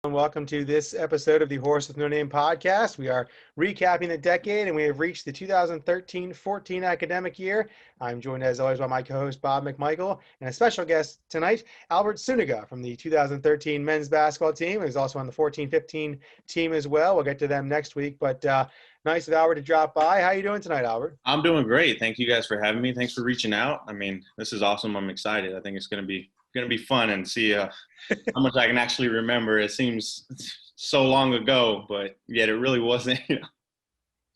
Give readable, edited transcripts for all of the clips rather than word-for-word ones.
And welcome to this episode of the Horse with No Name podcast. We are recapping the decade, and we have reached the 2013-14 academic year. I'm joined, as always, by my co-host, Bob McMichael, and a special guest tonight, Albert Suniga from the 2013 men's basketball team, who's also on the 14-15 team as well. We'll get to them next week, but nice of Albert to drop by. How are you doing tonight, Albert? I'm doing great. Thank you guys for having me. Thanks for reaching out. I mean, this is awesome. I'm excited. I think it's going to be fun and see how much I can actually remember. It seems so long ago, but yet it really wasn't.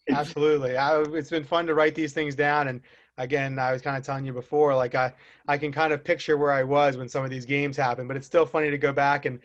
Absolutely. It's been fun to write these things down. And again, I was kind of telling you before, like I can kind of picture where I was when some of these games happened, but it's still funny to go back and,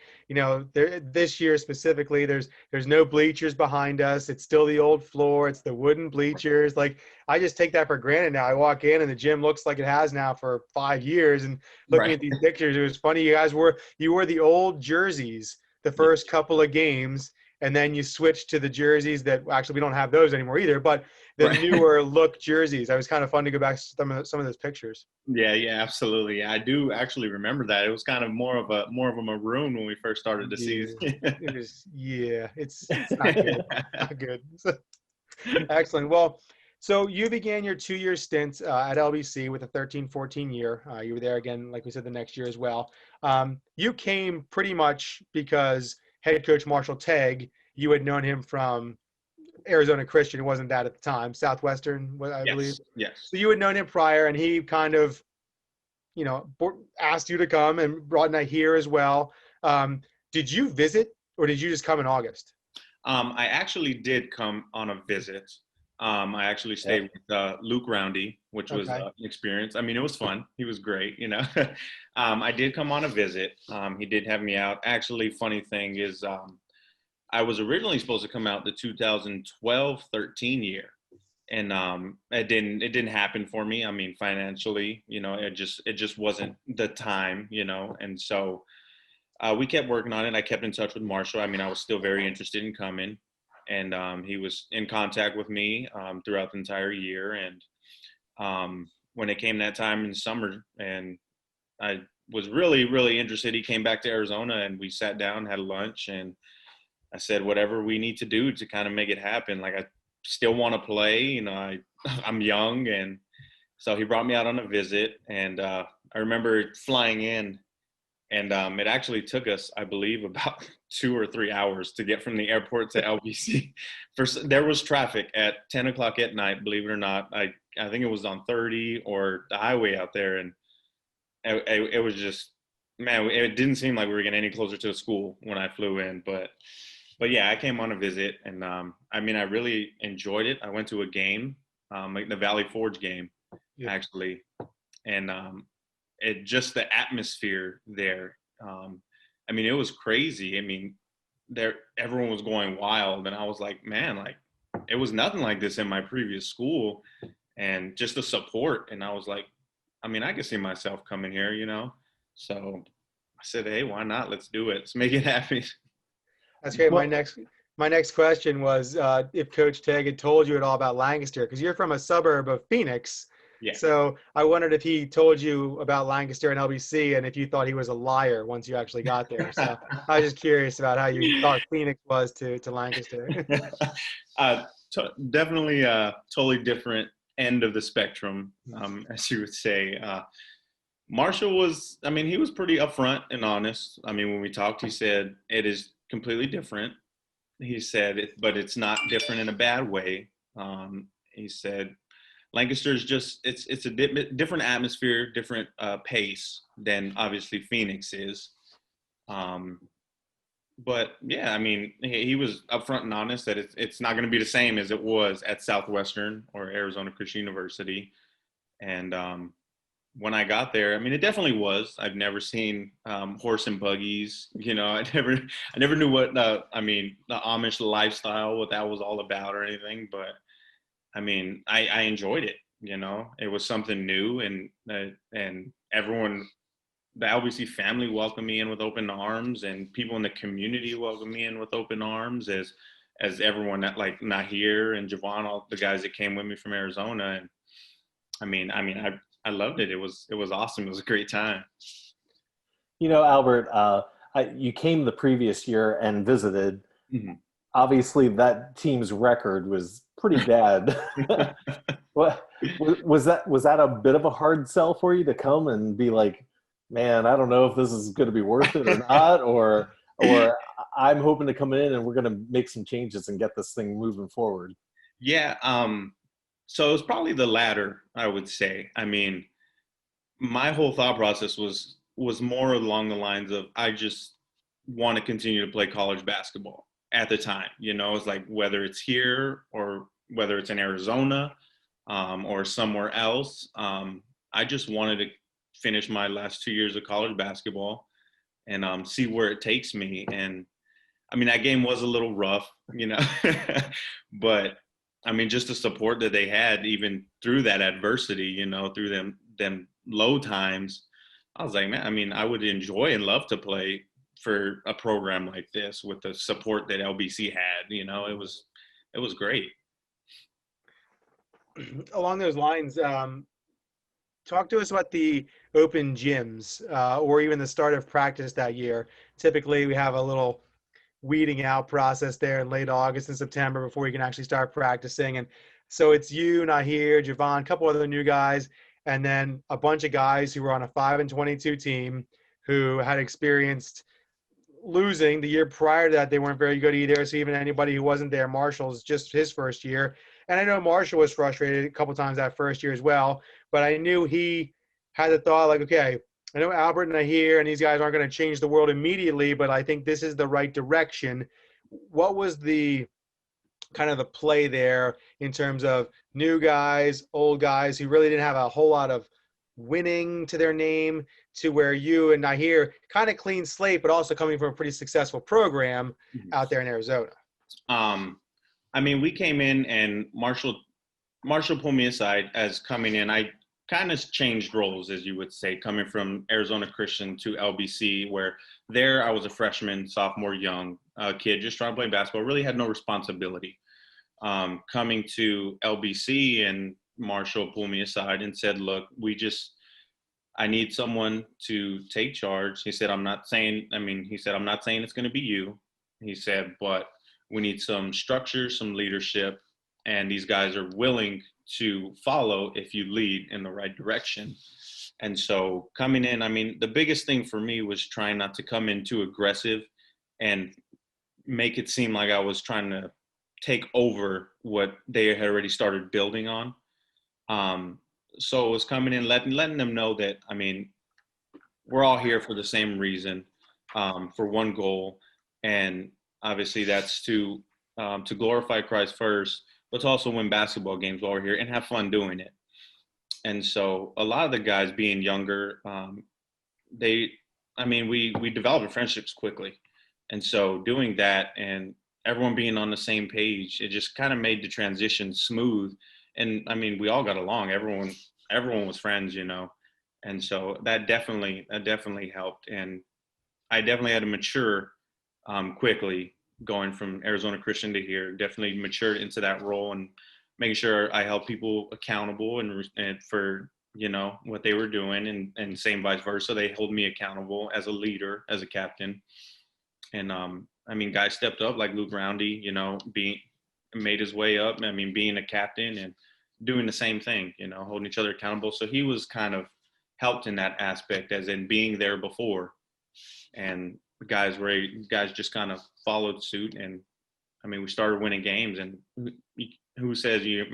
this year specifically, there's no bleachers behind us. It's still the old floor. It's the wooden bleachers. Like, I just take that for granted now. I walk in and the gym looks like it has now for 5 years, and looking at these pictures, it was funny. You wore the old jerseys the first couple of games, and then you switch to the jerseys that actually we don't have those anymore either, but the newer look jerseys. It was kind of fun to go back to some of those pictures. Yeah, absolutely. Yeah, I do actually remember that. It was kind of more of a maroon when we first started the season. It was, it's not good. Not good. Excellent. Well, so you began your 2-year stint at LBC with a 13-14 year. You were there again, like we said, the next year as well. You came pretty much because head coach Marshall Tegg, you had known him from Arizona Christian. It wasn't that at the time. Southwestern, I believe. Yes. So you had known him prior, and he kind of, asked you to come and brought Night here as well. Did you visit, or did you just come in August? I actually did come on a visit. I actually stayed with Luke Roundy, which was an experience. I mean, it was fun. He was great, I did come on a visit. He did have me out. Actually, funny thing is I was originally supposed to come out the 2012-13 year. And it didn't happen for me. I mean, financially, it just wasn't the time, And so we kept working on it. I kept in touch with Marshall. I mean, I was still very interested in coming. And he was in contact with me throughout the entire year. And when it came that time in summer, and I was really, really interested, he came back to Arizona, and we sat down, had lunch, and I said, whatever we need to do to kind of make it happen. Like, I still want to play, I'm young. And so he brought me out on a visit, and I remember flying in, and it actually took us, I believe, about 2 or 3 hours to get from the airport to LBC. First, there was traffic at 10 o'clock at night, believe it or not. I think it was on 30 or the highway out there. And it was just, man, it didn't seem like we were getting any closer to a school when I flew in. But yeah, I came on a visit, and I really enjoyed it. I went to a game, like the Valley Forge game, actually. And just the atmosphere there. It was crazy. Everyone was going wild, and I was like, man, it was nothing like this in my previous school, and just the support. And I was like, I could see myself coming here, So I said, hey, why not? Let's do it. Let's make it happen. That's great. My next question was if Coach Tegg had told you at all about Lancaster, because you're from a suburb of Phoenix. Yeah. So I wondered if he told you about Lancaster and LBC, and if you thought he was a liar once you actually got there. So I was just curious about how you thought Phoenix was to Lancaster. Definitely a totally different end of the spectrum, as you would say. Marshall was, he was pretty upfront and honest. When we talked, he said, it is completely different. He said, but it's not different in a bad way. He said, Lancaster is just, it's a different atmosphere, different pace than obviously Phoenix is. But yeah, he was upfront and honest that it's not going to be the same as it was at Southwestern or Arizona Christian University. And when I got there, it definitely was. I've never seen horse and buggies. I never knew what the Amish lifestyle, what that was all about or anything. But I enjoyed it. It was something new, and everyone, the LBC family welcomed me in with open arms, and people in the community welcomed me in with open arms, as everyone that, like Nahir and Javon, all the guys that came with me from Arizona. And I loved it. It was awesome. It was a great time. Albert, you came the previous year and visited. Mhm. Obviously, that team's record was pretty bad. What was that? Was that a bit of a hard sell for you to come and be like, man, I don't know if this is going to be worth it or not, or I'm hoping to come in and we're going to make some changes and get this thing moving forward. Yeah. So it was probably the latter, I would say. I mean, my whole thought process was more along the lines of I just want to continue to play college basketball at the time. You know, it's like whether it's here or whether it's in Arizona or somewhere else. I just wanted to finish my last 2 years of college basketball and see where it takes me. And I mean, that game was a little rough, you know, but I mean, just the support that they had even through that adversity, you know, through them low times, I was like, man, I mean, I would enjoy and love to play for a program like this with the support that LBC had. You know, it was great. Along those lines, talk to us about the open gyms or even the start of practice that year. Typically, we have a little weeding out process there in late August and September before you can actually start practicing. And so it's you, Nahir, Javon, a couple other new guys, and then a bunch of guys who were on a 5-22 team who had experienced losing the year prior to that. They weren't very good either. So even anybody who wasn't there, Marshall's just his first year. And I know Marshall was frustrated a couple times that first year as well, but I knew he had the thought like, okay, I know Albert and Nahir and these guys aren't going to change the world immediately, but I think this is the right direction. What was the kind of the play there in terms of new guys, old guys who really didn't have a whole lot of winning to their name, to where you and Nahir kind of clean slate, but also coming from a pretty successful program out there in Arizona? I mean, we came in and Marshall pulled me aside as coming in. I kind of changed roles, as you would say, coming from Arizona Christian to LBC, where there I was a freshman, sophomore, young kid, just trying to play basketball, really had no responsibility. Coming to LBC, and Marshall pulled me aside and said, look, I need someone to take charge. He said, I'm not saying it's going to be you. He said, but we need some structure, some leadership, and these guys are willing to follow if you lead in the right direction. And so coming in, I mean, the biggest thing for me was trying not to come in too aggressive and make it seem like I was trying to take over what they had already started building on. So it was coming in, letting them know that, I mean, we're all here for the same reason, for one goal. And obviously that's to glorify Christ first, but to also win basketball games while we're here and have fun doing it. And so a lot of the guys being younger, we developed friendships quickly. And so doing that and everyone being on the same page, it just kind of made the transition smooth. And I mean, we all got along. Everyone was friends, you know. And so that definitely helped. And I definitely had to mature quickly going from Arizona Christian to here. Definitely matured into that role and making sure I held people accountable and for, you know, what they were doing, and same vice versa. They hold me accountable as a leader, as a captain. And I mean, guys stepped up like Luke Roundy, you know, made his way up. I mean, being a captain and doing the same thing, you know, holding each other accountable. So he was kind of helped in that aspect, as in being there before. And the guys just kind of followed suit. And I mean, we started winning games. And who says you're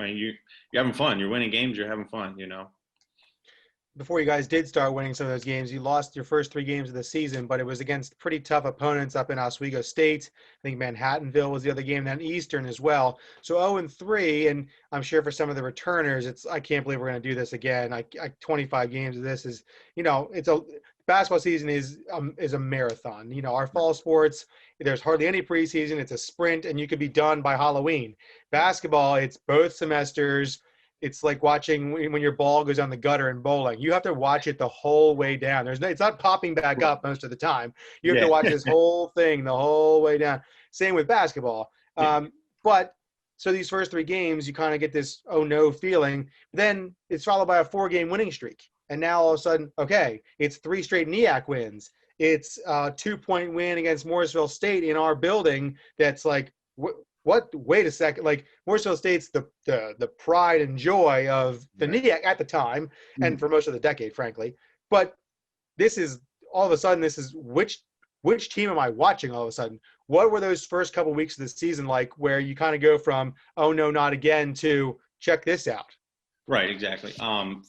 having fun? You're winning games. You're having fun, you know. Before you guys did start winning some of those games, you lost your first 3 games of the season, but it was against pretty tough opponents up in Oswego State. I think Manhattanville was the other game, then Eastern as well. So 0-3, and I'm sure for some of the returners, I can't believe we're going to do this again. 25 games of this is, you know, basketball season is a marathon. You know, our fall sports, there's hardly any preseason. It's a sprint, and you could be done by Halloween. Basketball, it's both semesters. It's like watching when your ball goes down the gutter in bowling. You have to watch it the whole way down. It's not popping back up most of the time. You have to watch this whole thing the whole way down. Same with basketball. But so these first 3 games, you kind of get this oh no feeling. Then it's followed by a 4-game winning streak. And now all of a sudden, okay, it's 3 straight NEAC wins. it's a 2-point win against Morrisville State in our building. That's like, what? Wait a second. Like, Morrisville State's the pride and joy of the NEAC at the time, and for most of the decade, frankly. But this is all of a sudden, this is which team am I watching all of a sudden? What were those first couple weeks of the season like, where you kind of go from, oh no, not again, to check this out? Right, exactly.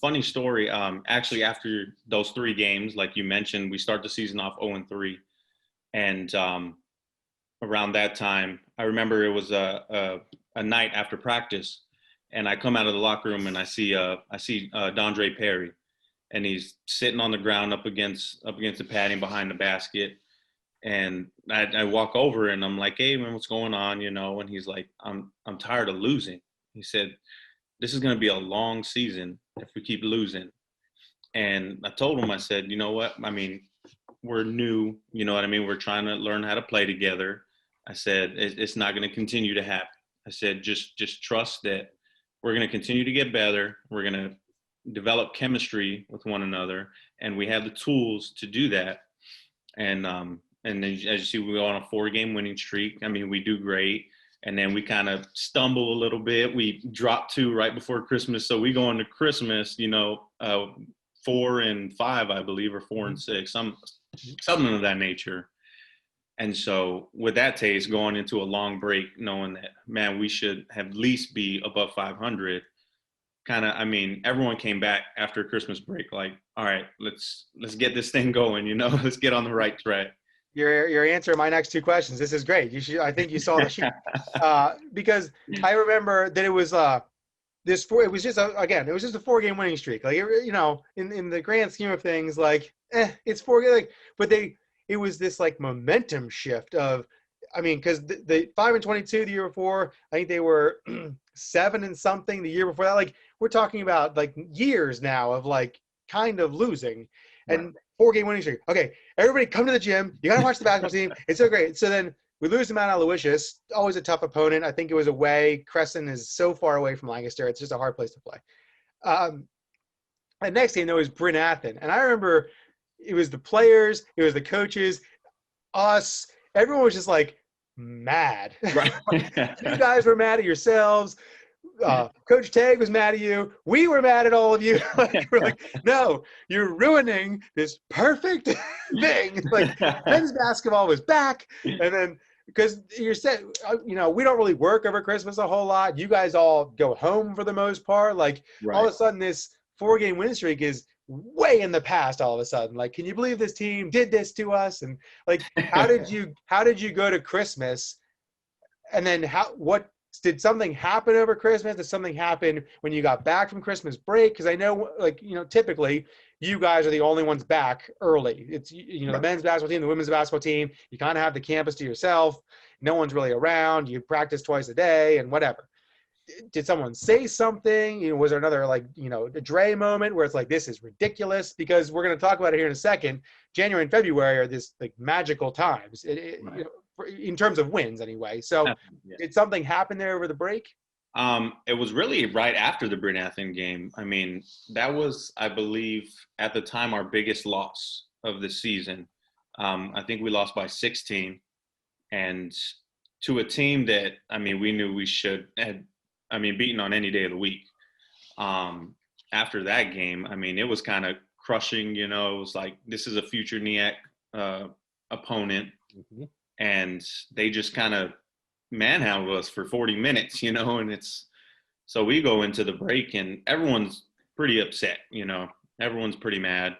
Funny story. Actually, after those 3 games, like you mentioned, we start the season off 0-3, and around that time, I remember it was a night after practice, and I come out of the locker room and I see Dondre Perry, and he's sitting on the ground up against the padding behind the basket, and I walk over and I'm like, hey man, what's going on? You know, and he's like, I'm tired of losing. He said, this is going to be a long season if we keep losing. And I told him, I said, you know what? I mean, we're new, you know what I mean? We're trying to learn how to play together. I said, it's not going to continue to happen. I said, just trust that we're going to continue to get better. We're going to develop chemistry with one another, and we have the tools to do that. And then, as you see, we go on a 4-game winning streak. I mean, we do great. And then we kind of stumble a little bit. We drop 2 right before Christmas. So we go into Christmas, 4-5, I believe, or 4-6, something of that nature. And so with that taste, going into a long break, knowing that, man, we should have at least be above 500, kind of, I mean, everyone came back after Christmas break, like, all right, let's get this thing going, let's get on the right track. Your answer to my next 2 questions. This is great. I think you saw the sheet, because I remember that it was it was just a 4-game winning streak. Like, in the grand scheme of things, like, it's 4, like, but it was this like momentum shift of, I mean, because the 5-22 the year before, I think they were 7-something the year before that. Like, we're talking about like years now of like kind of losing, and 4-game winning streak. Okay, everybody come to the gym. You got to watch the basketball team. It's so great. So then we lose them out of Aloysius. Always a tough opponent. I think it was away. Crescent is so far away from Lancaster. It's just a hard place to play. And next thing, though, is Bryn Athyn. And I remember it was the players, it was the coaches, us. Everyone was just like mad. Right. You guys were mad at yourselves. Coach Tag was mad at you. We were mad at all of you. We're like, no, you're ruining this perfect thing. Like, men's basketball was back. And then, because you said, we don't really work over Christmas a whole lot. You guys all go home for the most part. Like, all of a sudden, this 4-game win streak is way in the past all of a sudden. Like, can you believe this team did this to us? And like, how did you go to Christmas? And then did something happen over Christmas? Did something happen when you got back from Christmas break? Because I know, typically you guys are the only ones back early. It's, the men's basketball team, the women's basketball team, you kind of have the campus to yourself. No one's really around. You practice twice a day and whatever. Did someone say something? Was there another, a Dre moment where it's like, this is ridiculous? Because we're going to talk about it here in a second. January and February are this like magical times. In terms of wins anyway. So did something happen there over the break? It was really right after the Bryn Athyn game. I mean, that was, I believe, at the time, our biggest loss of the season. I think we lost by 16. And to a team that, I mean, we knew we should have, beaten on any day of the week. After that game, I mean, it was kind of crushing, it was like, this is a future NEAC opponent. Mm-hmm. And they just kind of manhandled us for 40 minutes, and so we go into the break and everyone's pretty upset, everyone's pretty mad.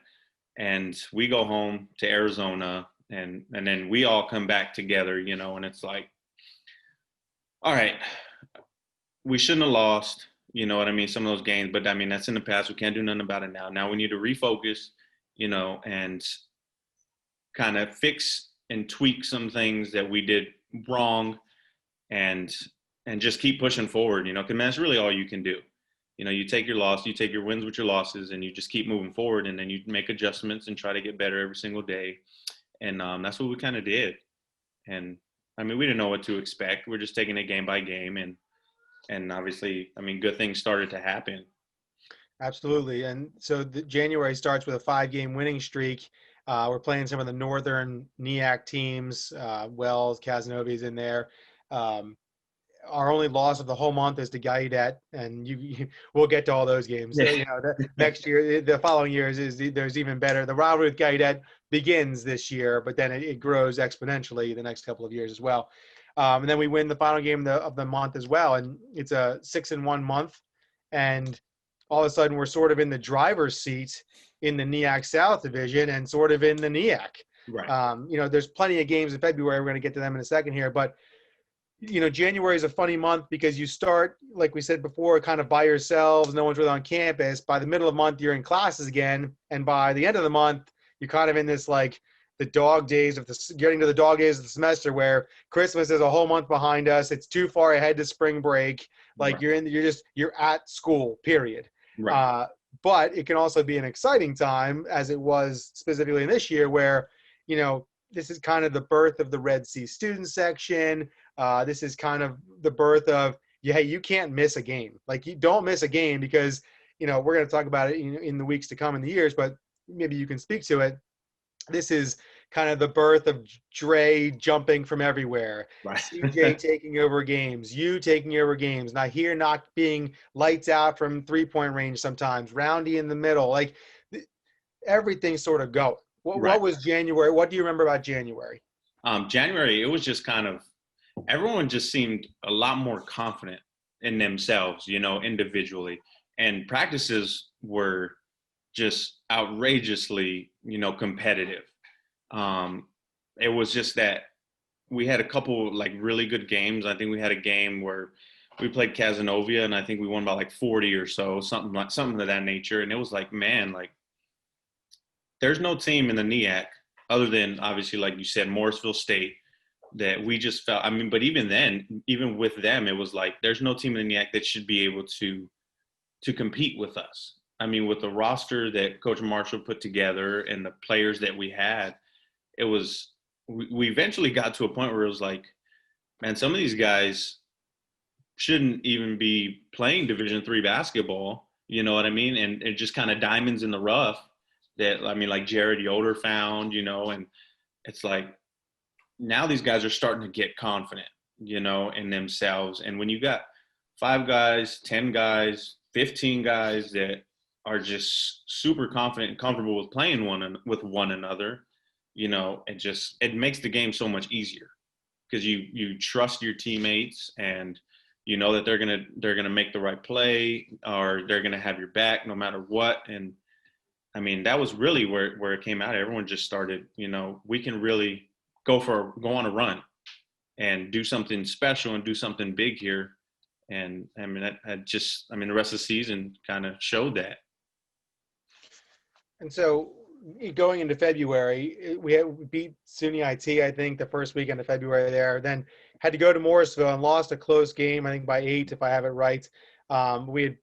And we go home to Arizona and then we all come back together, and it's like, all right, we shouldn't have lost, some of those games, but that's in the past. We can't do nothing about it now. Now we need to refocus, and kind of fix and tweak some things that we did wrong, and just keep pushing forward, because that's really all you can do. You take your loss, you take your wins with your losses, and you just keep moving forward, and then you make adjustments and try to get better every single day. And that's what we kind of did. And we didn't know what to expect. We're just taking it game by game, and obviously, good things started to happen. Absolutely. And so January starts with a 5-game winning streak. We're playing some of the northern NEAC teams. Wells, Casanovi's in there. Our only loss of the whole month is to Gallaudet, and we'll get to all those games. Yeah. Next year, the following years there's even better. The rivalry with Gallaudet begins this year, but then it grows exponentially the next couple of years as well. And then we win the final game of the month as well, and it's a 6-1 month, and all of a sudden we're sort of in the driver's seat in the NEAC South Division and sort of in the NEAC. Right. There's plenty of games in February. We're going to get to them in a second here, but January is a funny month because you start, like we said before, kind of by yourselves. No one's really on campus. By the middle of the month, you're in classes again. And by the end of the month, you're kind of in this, like, the dog days of getting to the dog days of the semester where Christmas is a whole month behind us. It's too far ahead to spring break. Like Right. you're at school, period. Right. But it can also be an exciting time, as it was specifically in this year, where, this is kind of the birth of the Red Sea student section. This is kind of the birth of, hey, you can't miss a game. Like, you don't miss a game because, we're going to talk about it in the weeks to come in the years, but maybe you can speak to it. This is kind of the birth of Dre jumping from everywhere, Right. CJ taking over games, you taking over games, Nahir not being lights out from 3-point range sometimes, Roundy in the middle, like everything's sort of going. What Right. was January? What do you remember about January? January, it was just kind of, everyone just seemed a lot more confident in themselves, individually. And practices were just outrageously, competitive. It was just that we had a couple like really good games. I think we had a game where we played Casanova, and I think we won by like 40 or so, something of that nature. And it was like, man, like, there's no team in the NEAC other than, obviously, like you said, Morrisville State, that we just felt. I mean, but even then, even with them, it was like there's no team in the NEAC that should be able to compete with us. I mean, with the roster that Coach Marshall put together and the players that we had, it was. We eventually got to a point where it was like, man, some of these guys shouldn't even be playing Division III basketball. You know what I mean? And it just kind of diamonds in the rough that, I mean, like Jared Yoder found, and it's like now these guys are starting to get confident, in themselves. And when you got 5 guys, 10 guys, 15 guys that are just super confident and comfortable with playing with one another, it makes the game so much easier because you trust your teammates and you know that they're gonna make the right play or they're gonna have your back no matter what. And I mean, that was really where it came out. Everyone just started, we can really go on a run and do something special and do something big here. And I mean, the rest of the season kind of showed that. And so going into February, we beat SUNY IT, I think, the first weekend of February there. Then had to go to Morrisville and lost a close game, I think by 8, if I have it right.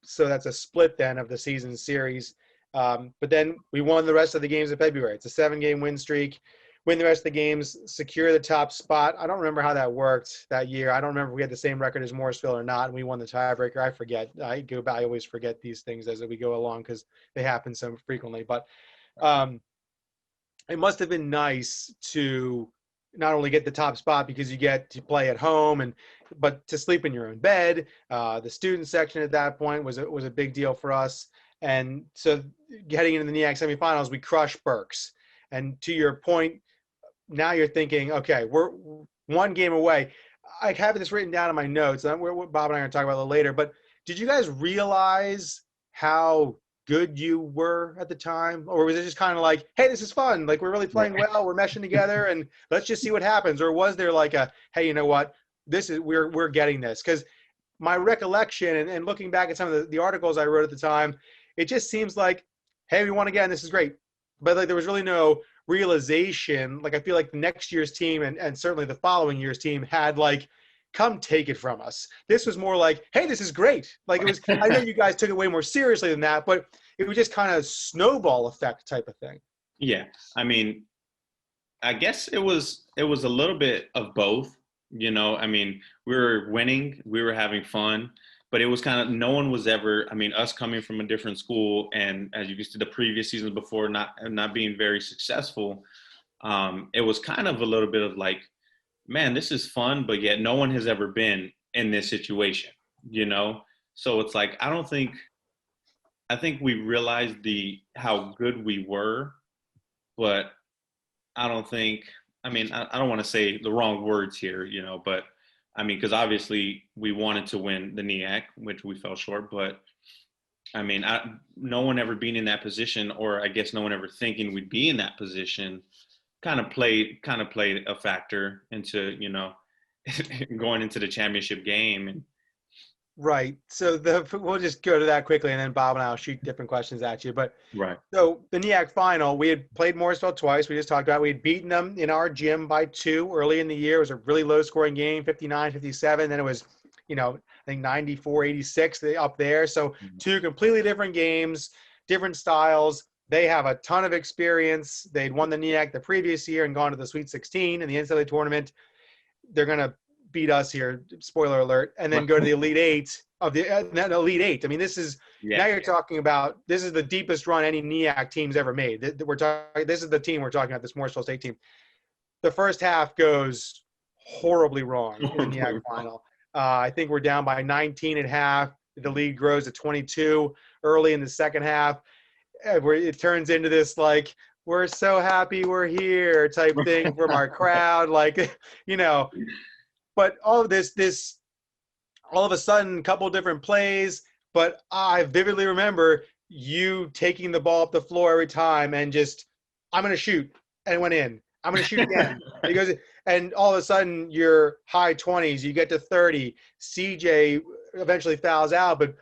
So that's a split then of the season series. But then we won the rest of the games in February. It's a 7-game win streak. Win the rest of the games, secure the top spot. I don't remember how that worked that year. I don't remember if we had the same record as Morrisville or not, and we won the tiebreaker. I forget. I always forget these things as we go along because they happen so frequently. But it must have been nice to not only get the top spot because you get to play at home, but to sleep in your own bed. The student section at that point was a big deal for us. And so heading into the NEAC semifinals, we crushed Berks. And to your point, now you're thinking, okay, we're one game away. I have this written down in my notes. Bob and I are going to talk about it later. But did you guys realize how good you were at the time? Or was it just kind of like, hey, this is fun. Like, we're really playing well. We're meshing together. And let's just see what happens. Or was there like hey, you know what? We're getting this. Because my recollection and looking back at some of the articles I wrote at the time, it just seems like, hey, we won again. This is great. But like there was really no realization. Like I feel like the next year's team and certainly the following year's team had like, come take it from us. This was more like, hey, this is great. Like it was, I know you guys took it way more seriously than that, but it was just kind of snowball effect type of thing. Yeah. I mean, I guess it was a little bit of both, I mean, we were winning, we were having fun, but it was kind of, no one was ever, I mean, us coming from a different school, and as you can see the previous seasons before, not being very successful, it was kind of a little bit of like, man, this is fun, but yet no one has ever been in this situation, you know? So it's like, I think we realized how good we were, but I don't think, I mean, I don't want to say the wrong words here, you know, but I mean, because obviously we wanted to win the NEAC, which we fell short, but I mean, no one ever being in that position, or I guess no one ever thinking we'd be in that position, kind of played a factor into, you know, going into the championship game. And Right. So we'll just go to that quickly, and then Bob and I will shoot different questions at you. But right. So the NEAC Final, we had played Morrisville twice. We just talked about, we had beaten them in our gym by 2 early in the year. It was a really low scoring game, 59-57. Then it was, you know, I think 94-86 up there. So 2 completely different games, different styles. They have a ton of experience. They'd won the NEAC the previous year and gone to the Sweet 16 in the NCAA tournament. They're going to beat us here, spoiler alert, and then go to the Elite Eight of the Elite Eight. I mean, this is, now you're talking about, this is the deepest run any NEAC team's ever made. This is the team we're talking about, this Morrisville State team. The first half goes horribly wrong in the NEAC Final. I think we're down by 19 at half. The lead grows to 22 early in the second half, where it turns into this, like, we're so happy we're here type thing from our crowd. Like, you know, but all of this, all of a sudden, a couple different plays, but I vividly remember you taking the ball up the floor every time and just, I'm going to shoot, and it went in. I'm going to shoot again. And all of a sudden, you're high 20s, you get to 30. CJ eventually fouls out, but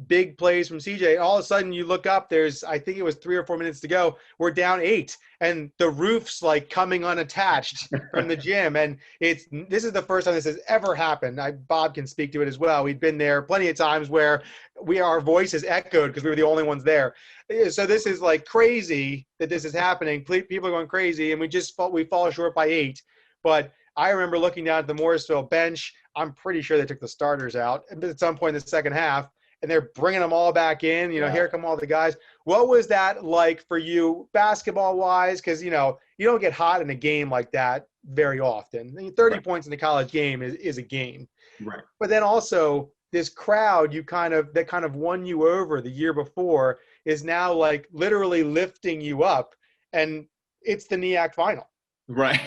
big plays from CJ. All of a sudden, you look up, I think it was 3 or 4 minutes to go. We're down 8, and the roof's like coming unattached from the gym. And this is the first time this has ever happened. Bob can speak to it as well. We've been there plenty of times where our voices echoed because we were the only ones there. So this is like crazy that this is happening. People are going crazy, and we fall short by 8. But I remember looking down at the Morrisville bench. I'm pretty sure they took the starters out at some point in the second half, and they're bringing them all back in. You know, here come all the guys. What was that like for you basketball-wise? Because, you know, you don't get hot in a game like that very often. I mean, 30 points in a college game is a game. Right. But then also this crowd that kind of won you over the year before is now like literally lifting you up, and it's the NEAC Final. Right.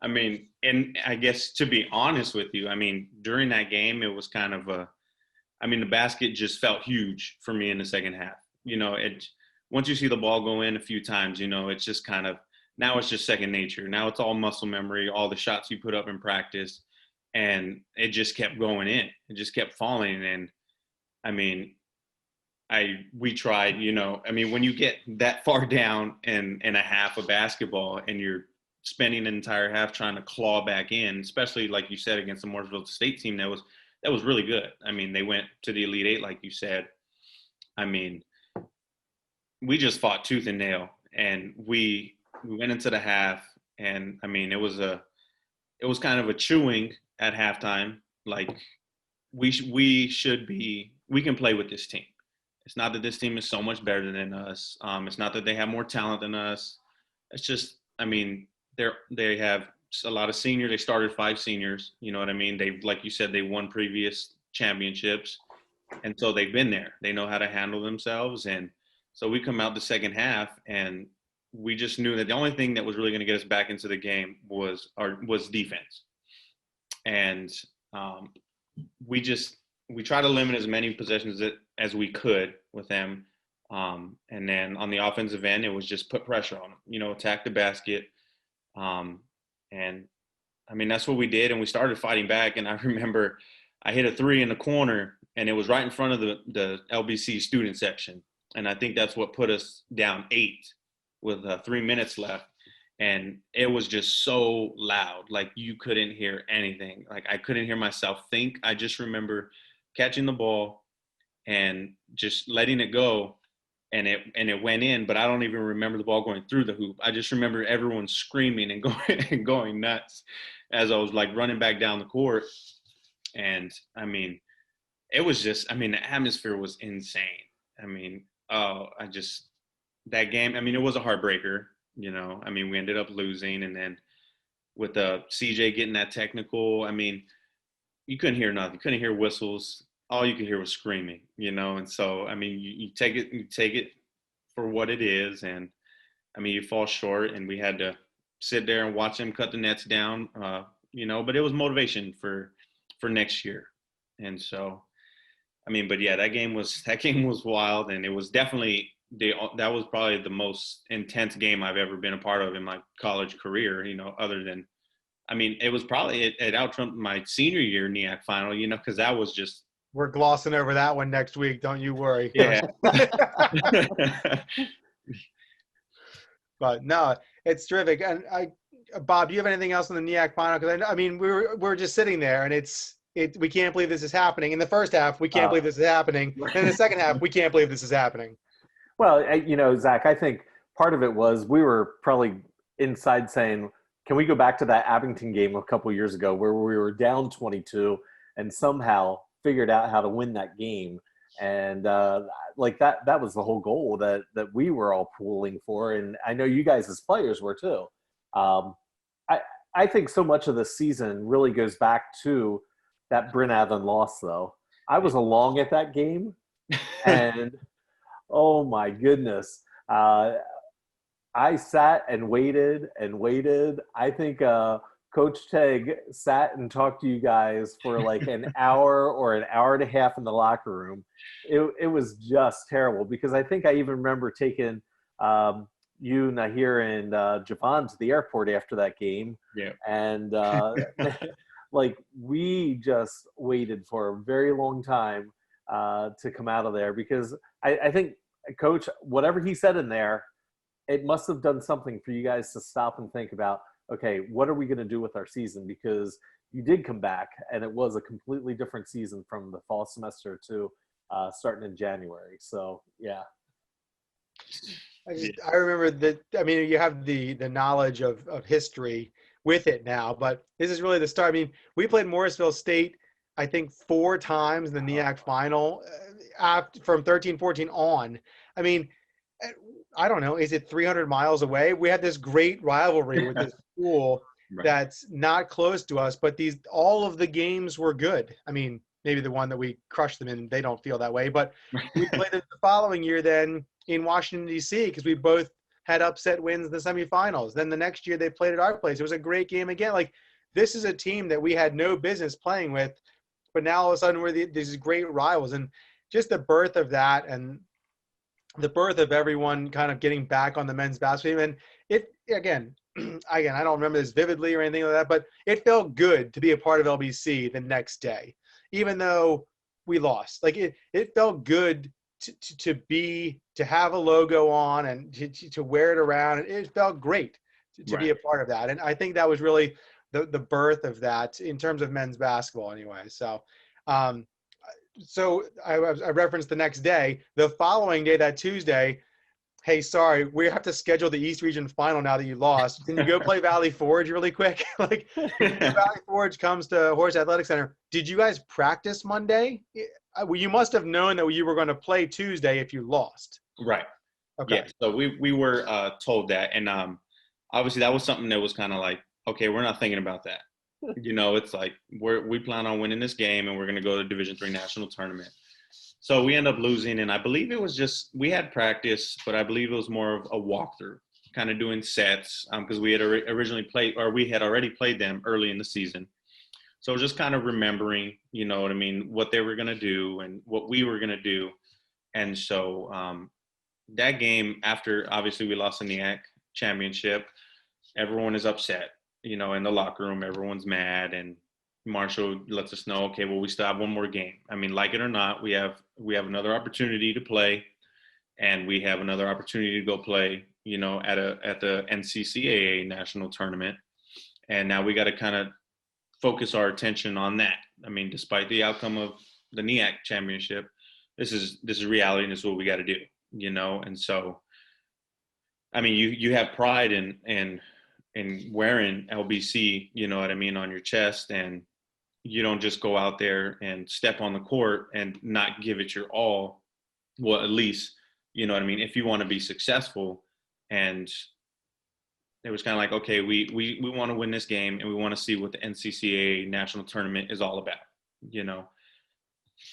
I mean, and I guess to be honest with you, I mean, during that game, it was kind of the basket just felt huge for me in the second half. You know, once you see the ball go in a few times, you know, it's just kind of, now it's just second nature. Now it's all muscle memory, all the shots you put up in practice, and it just kept going in. It just kept falling. And I mean, we tried, you know, I mean, when you get that far down in a half of basketball and you're spending an entire half trying to claw back in, especially like you said, against the Morrisville State team, that was really good. I mean, they went to the Elite Eight, like you said. I mean, we just fought tooth and nail, and we went into the half, and I mean, it was kind of a chewing at halftime. Like, we can play with this team. It's not that this team is so much better than us. It's not that they have more talent than us. It's just, I mean, they have a lot of seniors. They started 5 seniors. You know what I mean? They, like you said, they won previous championships, and so they've been there. They know how to handle themselves, and so we come out the second half, and we just knew that the only thing that was really going to get us back into the game was defense, and we try to limit as many possessions as we could with them, and then on the offensive end, it was just put pressure on them. You know, attack the basket. And I mean, that's what we did. And we started fighting back. And I remember I hit a 3 in the corner, and it was right in front of the LBC student section. And I think that's what put us down 8 with 3 minutes left. And it was just so loud. Like, you couldn't hear anything. Like, I couldn't hear myself think. I just remember catching the ball and just letting it go. And it went in, but I don't even remember the ball going through the hoop. I just remember everyone screaming and going nuts as I was like running back down the court. And I mean, it was just, I mean, the atmosphere was insane. I mean, that game, I mean, it was a heartbreaker, I mean, we ended up losing, and then with CJ getting that technical, I mean, you couldn't hear nothing. You couldn't hear whistles. All you could hear was screaming, and so, I mean, you take it for what it is, and I mean, you fall short, and we had to sit there and watch them cut the nets down, but it was motivation for next year. And so, I mean, but yeah, that game was wild, and it was definitely that was probably the most intense game I've ever been a part of in my college career, other than, I mean, it was probably, it out-trumped my senior year NEAC final, because that was just. We're glossing over that one next week. Don't you worry. Yeah. But no, it's terrific. And Bob, do you have anything else on the NEAC final? Because I mean, we're just sitting there, and we can't believe this is happening. In the first half, we can't believe this is happening. And in the second half, we can't believe this is happening. Well, Zach, I think part of it was we were probably inside saying, can we go back to that Abington game a couple years ago where we were down 22 and somehow figured out how to win that game? And like that was the whole goal that we were all pulling for. And I know you guys as players were too. I think so much of the season really goes back to that Bryn Avon loss, though. I was along at that game, and oh my goodness. I sat and waited and waited. I think Coach Teg sat and talked to you guys for like an hour or an hour and a half in the locker room. It was just terrible, because I think I even remember taking you, Nahir, and Javon to the airport after that game. Yeah. And like, we just waited for a very long time to come out of there, because I think Coach, whatever he said in there, it must have done something for you guys to stop and think about, okay, what are we going to do with our season? Because you did come back, and it was a completely different season from the fall semester to starting in January. So, yeah. I remember that. I mean, you have the knowledge of history with it now, but this is really the start. I mean, we played Morrisville State, I think, 4 times in the NEAC final from 13-14 on. I mean, I don't know, is it 300 miles away? We had this great rivalry with this school Right. That's not close to us, but all of the games were good. I mean, maybe the one that we crushed them in, they don't feel that way, but we played them the following year then in Washington, D.C., because we both had upset wins in the semifinals. Then the next year they played at our place. It was a great game again. Like, this is a team that we had no business playing with, but now all of a sudden we're these great rivals. And just the birth of that, and the birth of everyone kind of getting back on the men's basketball team. And it, again, I don't remember this vividly or anything like that, but it felt good to be a part of LBC the next day, even though we lost. Like, it felt good to have a logo on and to wear it around. It felt great to be a part of that. And I think that was really the birth of that in terms of men's basketball anyway. So, so I referenced the next day. The following day, that Tuesday, hey, sorry, we have to schedule the East Region Final now that you lost. Can you go play Valley Forge really quick? Like, Valley Forge comes to Horace Athletic Center. Did you guys practice Monday? Well, you must have known that you were going to play Tuesday if you lost. Right. Okay. Yeah. So we were told that, and obviously that was something that was kind of like, okay, we're not thinking about that. It's like we plan on winning this game, and we're going to go to the Division III national tournament. So we end up losing, and I believe it was just, we had practice, but I believe it was more of a walkthrough, kind of doing sets, because we had originally played, or we had already played them early in the season. So just kind of remembering, what they were going to do and what we were going to do. And so that game, after obviously we lost the NEAC championship, everyone is upset, in the locker room, everyone's mad, and Marshall lets us know, okay, well, we still have one more game. I mean, like it or not, we have another opportunity to play, and we have another opportunity to go play, at the NCCAA national tournament. And now we got to kind of focus our attention on that. I mean, despite the outcome of the NEAC championship, this is reality, and this is what we got to do, And so, I mean, you have pride in wearing LBC, on your chest, and you don't just go out there and step on the court and not give it your all. Well, at least, you know what I mean? If you want to be successful. And it was kind of like, okay, we want to win this game and we want to see what the NCCA national tournament is all about, you know?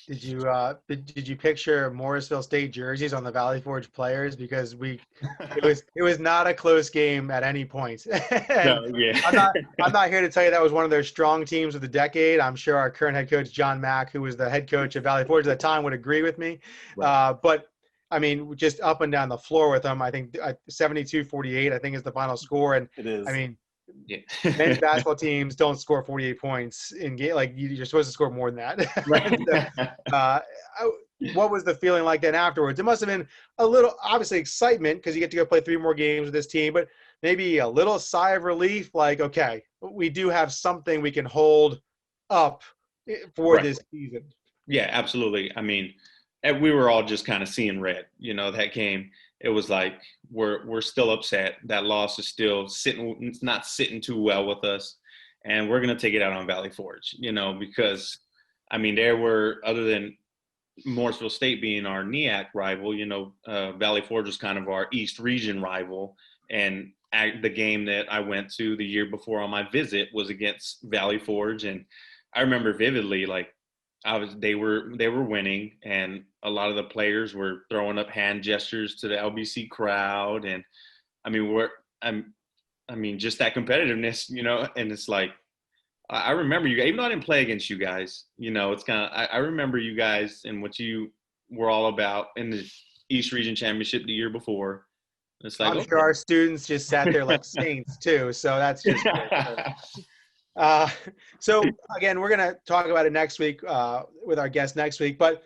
Did you picture Morrisville State jerseys on the Valley Forge players? Because it was not a close game at any point. No, yeah. I'm not here to tell you that was one of their strong teams of the decade. I'm sure our current head coach John Mack, who was the head coach of Valley Forge at the time, would agree with me. Right. But I mean, just up and down the floor with them. I think 72-48, I think, is the final score. And It is. I mean, Yeah. men's basketball teams don't score 48 points in game. Like, you're supposed to score more than that. Right. What was the feeling like then afterwards? It must have been a little, obviously, excitement because you get to go play 3 more games with this team, but maybe a little sigh of relief. Like, okay, we do have something we can hold up for Right. this season. Yeah, absolutely. I mean, and we were all just kind of seeing red, you know, that game. It was like, we're still upset. That loss is still it's not sitting too well with us. And we're going to take it out on Valley Forge, you know, because, I mean, there were, other than Morrisville State being our NEAC rival, you know, Valley Forge was kind of our East Region rival. And the game that I went to the year before on my visit was against Valley Forge. And I remember vividly, like, they were winning, and a lot of the players were throwing up hand gestures to the LBC crowd, and I mean, just that competitiveness, you know. And it's like, I remember you guys, even though I didn't play against you guys, you know, it's kind of, I remember you guys and what you were all about in the East Region Championship the year before. It's like, I'm okay. sure our students just sat there like saints too. So that's just so again, we're going to talk about it next week with our guest next week. But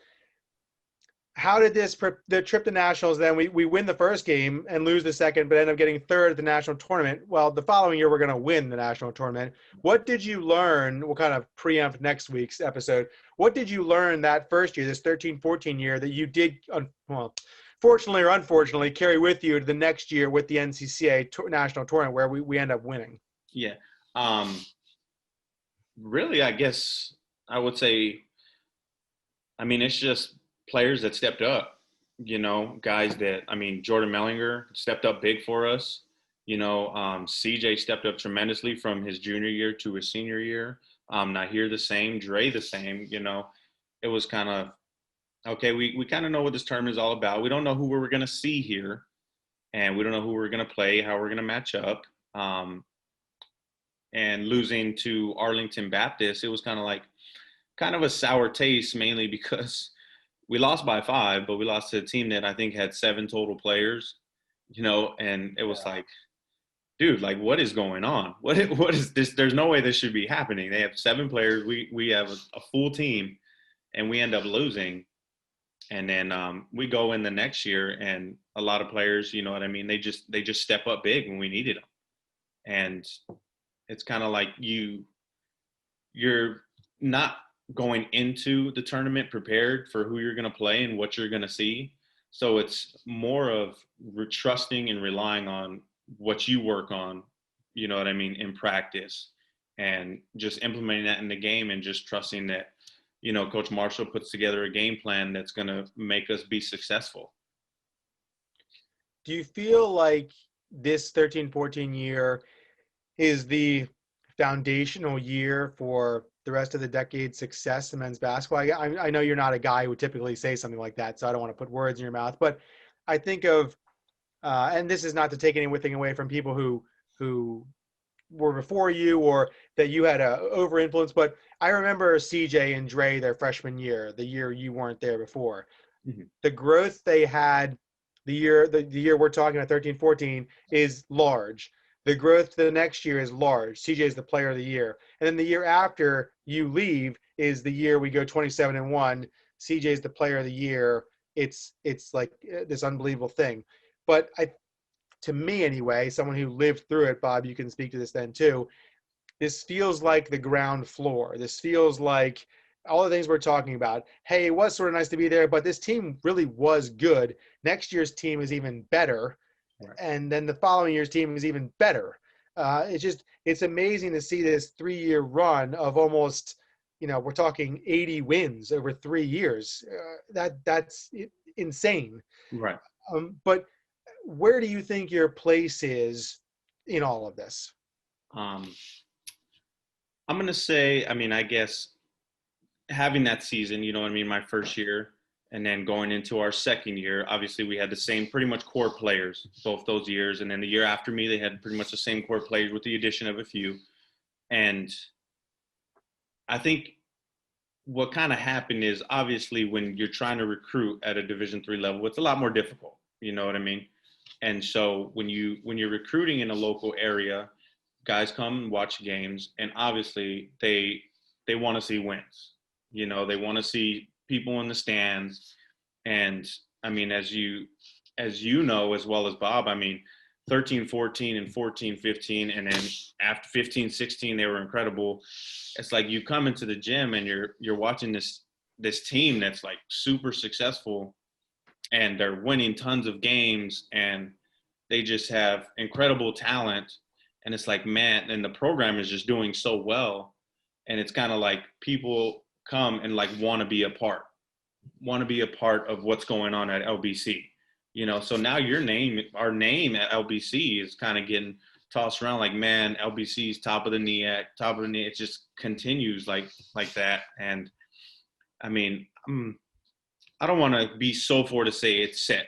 how did the trip to nationals? Then we win the first game and lose the second, but end up getting third at the national tournament. Well, the following year we're going to win the national tournament. What did you learn? We'll kind of preempt next week's episode. What did you learn that first year, this 13-14 year, that you did, well, fortunately or unfortunately, carry with you to the next year with the NCCA national tournament where we end up winning? Yeah. Really, I guess I would say, I mean, it's just players that stepped up, you know, guys that, I mean, Jordan Mellinger stepped up big for us. You know, CJ stepped up tremendously from his junior year to his senior year. Nahir the same, Dre the same, you know. It was kind of, okay, we kind of know what this tournament is all about. We don't know who we're going to see here, and we don't know who we're going to play, how we're going to match up. And losing to Arlington Baptist, it was kind of a sour taste, mainly because we lost by 5, but we lost to a team that I think had 7 total players, you know, and it was like, dude, like, what is going on? What is this? There's no way this should be happening. They have 7 players. We have a full team, and we end up losing. And then we go in the next year, and a lot of players, you know what I mean, they just step up big when we needed them. And it's kind of like you're not going into the tournament prepared for who you're going to play and what you're going to see. So it's more of trusting and relying on what you work on, you know what I mean, in practice, and just implementing that in the game, and just trusting that, you know, Coach Marshall puts together a game plan that's going to make us be successful. Do you feel like this 13-14 year is the foundational year for the rest of the decade's success in men's basketball? I know you're not a guy who would typically say something like that, so I don't want to put words in your mouth, but I think of, and this is not to take anything away from people who were before you or that you had a over influence, but I remember CJ and Dre their freshman year, the year you weren't there before. Mm-hmm. The growth they had the year we're talking about 13-14 is large. The growth to the next year is large. CJ is the player of the year. And then the year after you leave is the year we go 27-1. CJ is the player of the year. It's like this unbelievable thing. But to me anyway, someone who lived through it, Bob, you can speak to this then too, this feels like the ground floor. This feels like all the things we're talking about. Hey, it was sort of nice to be there, but this team really was good. Next year's team is even better. Right. And then the following year's team is even better. It's amazing to see this 3-year run of almost we're talking 80 wins over 3 years. That's insane. Right. But where do you think your place is in all of this? I'm going to say, I mean, I guess having that season, you know what I mean, my first year, and then going into our second year, obviously we had the same pretty much core players both those years. And then the year after me, they had pretty much the same core players with the addition of a few. And I think what kind of happened is, obviously when you're trying to recruit at a Division III level, it's a lot more difficult. You know what I mean? And so when you're recruiting in a local area, guys come and watch games, and obviously they want to see wins. They want to see people in the stands. And I mean, as you know, as well as Bob, I mean, 13-14 and 14-15, and then after 15-16 they were incredible. It's like you come into the gym and you're watching this team that's like super successful, and they're winning tons of games, and they just have incredible talent. And it's like, man, and the program is just doing so well. And it's kind of like people come and like want to be a part of what's going on at LBC. So now our name at LBC is kind of getting tossed around like, man, LBC's top of the NEAC. It just continues like that. And I mean, I don't want to be so far to say it's set.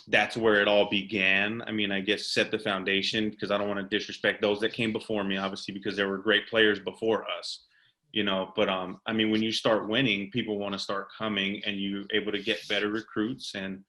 That's where it all began. I mean, I guess set the foundation, because I don't want to disrespect those that came before me, obviously, because there were great players before us, but I mean, when you start winning, people want to start coming, and you're able to get better recruits, and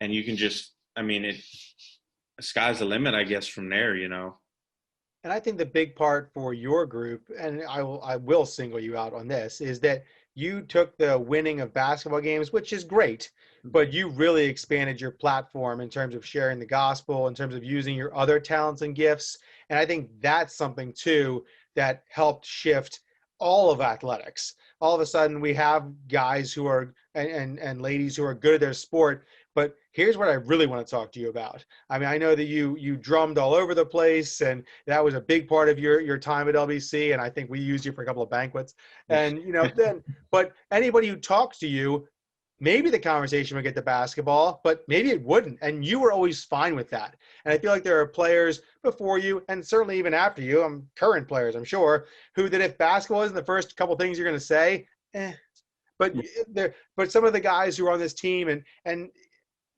you can just, I mean, the sky's the limit, I guess, from there. And I think the big part for your group, and I will single you out on this, is that you took the winning of basketball games, which is great, but you really expanded your platform in terms of sharing the gospel, in terms of using your other talents and gifts. And I think that's something too that helped shift all of athletics. All of a sudden we have guys who are and ladies who are good at their sport. But here's what I really want to talk to you about. I mean, I know that you drummed all over the place, and that was a big part of your time at LBC. And I think we used you for a couple of banquets. And but anybody who talks to you, maybe the conversation would get to basketball, but maybe it wouldn't. And you were always fine with that. And I feel like there are players before you, and certainly even after you, current players, I'm sure, who that if basketball isn't the first couple things you're going to say, but some of the guys who are on this team, and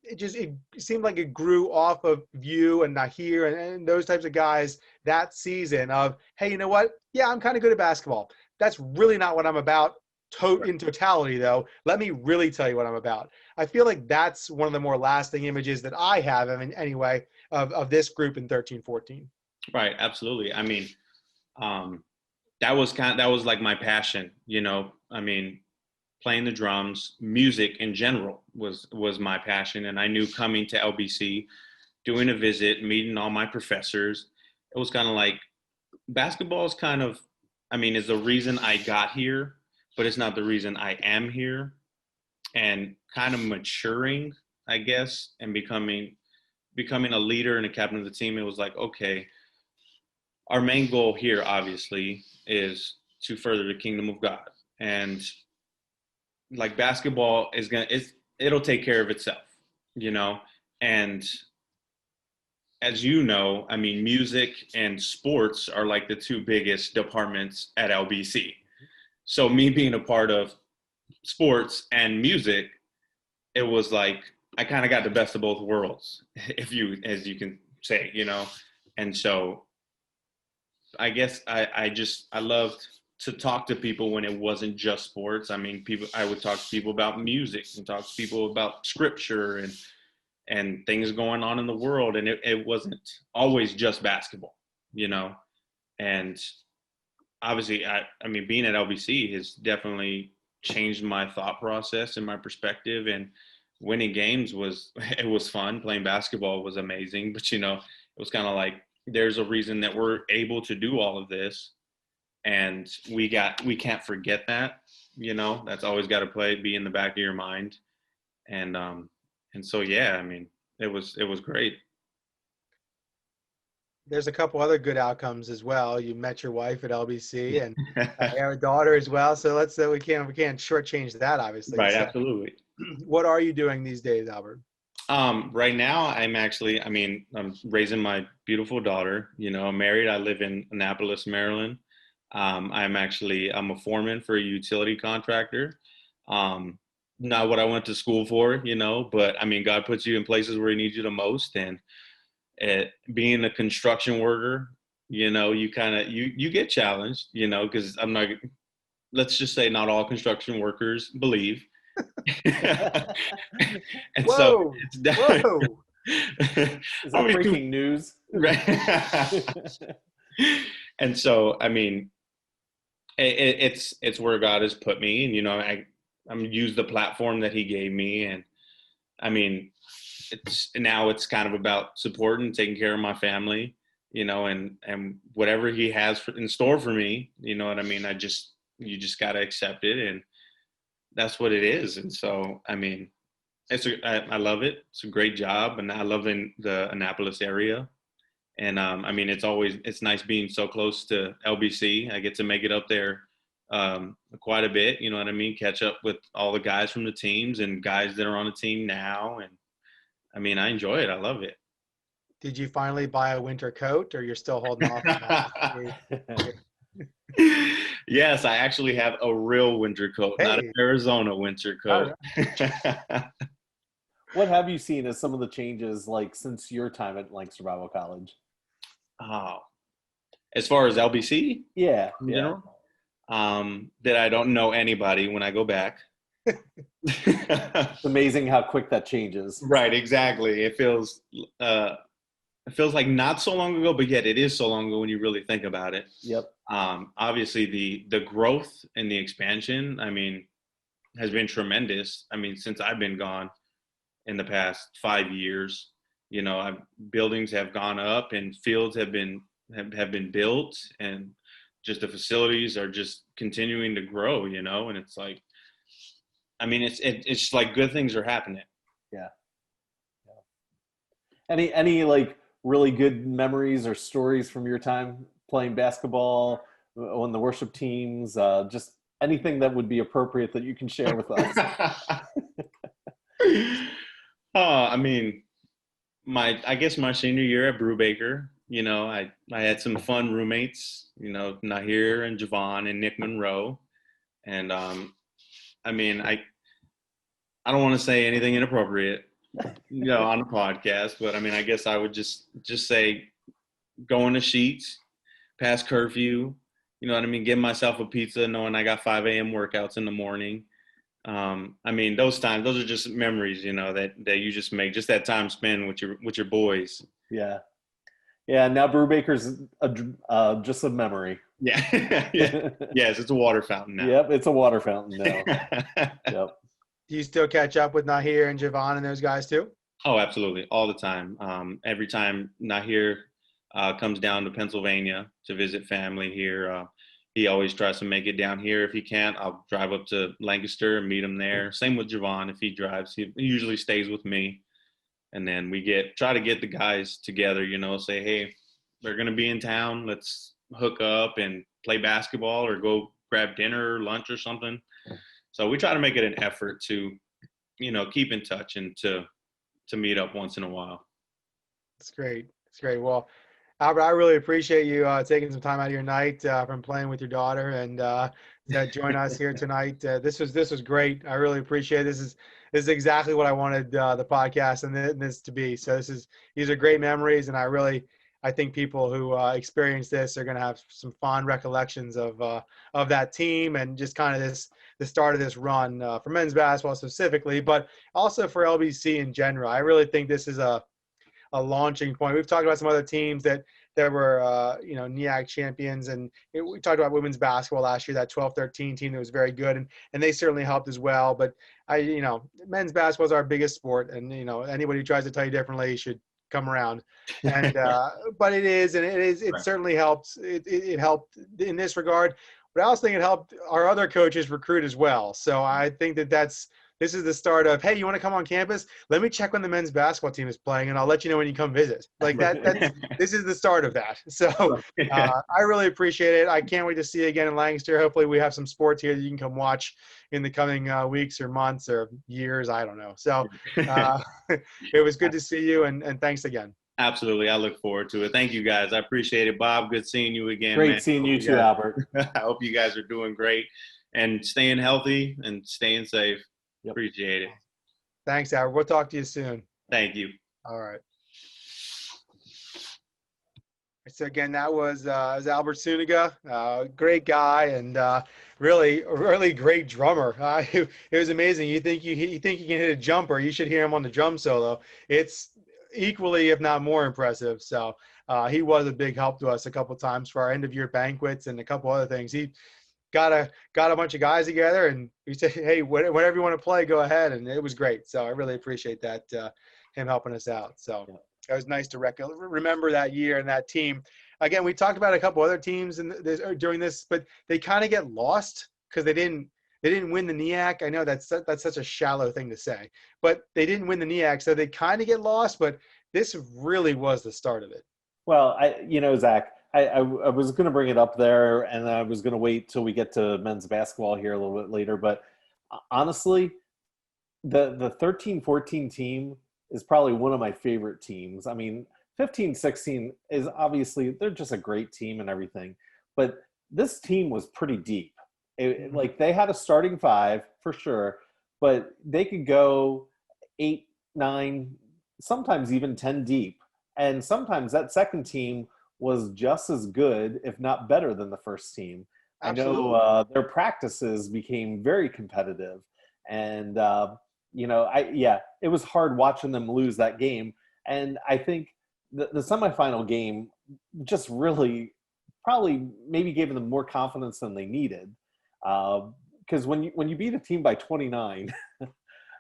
it seemed like it grew off of you and Nahir and those types of guys that season of, hey, you know what? Yeah, I'm kind of good at basketball. That's really not what I'm about in totality, though. Let me really tell you what I'm about. I feel like that's one of the more lasting images that I have, anyway, of this group in 13-14. Right, absolutely. I mean, that was like my passion, I mean, playing the drums, music in general was my passion. And I knew coming to LBC, doing a visit, meeting all my professors, it was kind of like basketball is kind of, I mean, is the reason I got here, but it's not the reason I am here. And kind of maturing, I guess, and becoming a leader and a captain of the team, it was like, okay, our main goal here, obviously, is to further the kingdom of God. And like basketball it'll take care of itself, and as you know, I mean, music and sports are like the two biggest departments at LBC. So me being a part of sports and music, it was like, I kind of got the best of both worlds, as you can say, and so I guess I loved to talk to people when it wasn't just sports. I mean, I would talk to people about music and talk to people about scripture and things going on in the world. And it wasn't always just basketball, and obviously I mean, being at LBC has definitely changed my thought process and my perspective, and winning games was fun. Playing basketball was amazing, but it was kind of like, there's a reason that we're able to do all of this. And we can't forget that, that's always got to be in the back of your mind. And so, yeah, I mean, it was great. there's a couple other good outcomes as well. You met your wife at LBC, and you have a daughter as well. So let's we can't shortchange that, obviously. Right, So, absolutely. what are you doing these days, Albert? Right now, I'm raising my beautiful daughter. I'm married. I live in Annapolis, Maryland. I'm a foreman for a utility contractor. Not what I went to school for, but I mean, God puts you in places where he needs you the most. And being a construction worker, you get challenged, because let's just say not all construction workers believe. And Whoa, so whoa. Is that breaking news? Right. And so, I mean, it's where God has put me, and I'm use the platform that he gave me. And I mean, it's kind of about supporting, taking care of my family, and whatever he has in store for me, you know what I mean? You just got to accept it, and that's what it is. And so, I mean, I love it. It's a great job, and I love in the Annapolis area. And I mean, it's nice being so close to LBC. I get to make it up there quite a bit, you know what I mean? Catch up with all the guys from the teams and guys that are on the team now. And I mean, I enjoy it. I love it. Did you finally buy a winter coat, or you're still holding off? Yes, I actually have a real winter coat, not an Arizona winter coat. What have you seen as some of the changes, like, since your time at Lancaster Bible College? Oh, as far as LBC? Yeah. In general? That I don't know anybody when I go back. It's amazing how quick that changes. Right, exactly. It feels like not so long ago, but yet it is so long ago when you really think about it. Yep. Obviously, the growth and the expansion, I mean, has tremendous. I mean, since I've been gone in the past 5 years, buildings have gone up and fields have been built, and just the facilities are just continuing to grow, and it's like, I mean, it's like good things are happening. Yeah. Any like really good memories or stories from your time playing basketball on the worship teams? Just anything that would be appropriate that you can share with us. I mean, I guess my senior year at Brubaker, I had some fun roommates, Nahir and Javon and Nick Monroe. And I mean, I don't want to say anything inappropriate, on the podcast, but I mean, I guess I would just say going to Sheets, past curfew, you know what I mean? Give myself a pizza knowing I got 5 a.m. workouts in the morning. I mean, those are just memories, that you just make, just that time spent with your boys. Yeah. Yeah. Now Brubaker's just a memory. Yeah. Yes. It's a water fountain now. Yep. It's a water fountain now. Yep. Do you still catch up with Nahir and Javon and those guys too? Oh, absolutely. All the time. Every time Nahir comes down to Pennsylvania to visit family here, he always tries to make it down here. If he can't, I'll drive up to Lancaster and meet him there. Same with Javon. If he drives, he usually stays with me. And then we try to get the guys together, say, hey, they're going to be in town. Let's hook up and play basketball or go grab dinner or lunch or something. So we try to make it an effort to, keep in touch and to meet up once in a while. That's great. That's great. Well, Albert, I really appreciate you taking some time out of your night from playing with your daughter and to join us here tonight. This was great. I really appreciate it. This is exactly what I wanted the podcast and this to be. So these are great memories, and I think people who experience this are going to have some fond recollections of that team and just kind of the start of this run for men's basketball specifically, but also for LBC in general. I really think this is a launching point. We've talked about some other teams that were NEAC champions, and we talked about women's basketball last year, that 12-13 team that was very good, and they certainly helped as well. But men's basketball is our biggest sport, and anybody who tries to tell you differently should come around. And but it certainly helps. It helped in this regard. But I also think it helped our other coaches recruit as well. So I think that's this is the start of, hey, you want to come on campus? Let me check when the men's basketball team is playing, and I'll let you know when you come visit. Like this is the start of that. So I really appreciate it. I can't wait to see you again in Lancaster. Hopefully we have some sports here that you can come watch in the coming weeks or months or years. I don't know. So it was good to see you, and thanks again. Absolutely. I look forward to it. Thank you, guys. I appreciate it. Bob, good seeing you again. Great man. seeing you too, Albert. I hope you guys are doing great and staying healthy and staying safe. Yep. Appreciate it. Thanks, Albert. We'll talk to you soon. Thank you. All right. So again, that was Albert Suniga, great guy, and really great drummer. It was amazing. You think you can hit a jumper? You should hear him on the drum solo. It's equally, if not more, impressive. So he was a big help to us a couple times for our end of year banquets and a couple other things. He got a bunch of guys together, and he said, "Hey, whatever you want to play, go ahead," and it was great. So I really appreciate that, him helping us out. So. Yeah. It was nice to remember that year and that team. Again, we talked about a couple other teams during this, but they kind of get lost because they didn't win the NEAC. I know that's such a shallow thing to say, but they didn't win the NEAC, so they kind of get lost. But this really was the start of it. Well, Zach, I was going to bring it up there, and I was going to wait till we get to men's basketball here a little bit later. But honestly, the 13-14 team is probably one of my favorite teams. I mean, 15-16 is obviously, they're just a great team and everything. But this team was pretty deep. Like, they had a starting five for sure, but they could go 8, 9, sometimes even 10 deep. And sometimes that second team was just as good, if not better, than the first team. Absolutely. I know their practices became very competitive. And, it was hard watching them lose that game. And I think the semifinal game just really probably maybe gave them more confidence than they needed. Because when you beat a team by 29,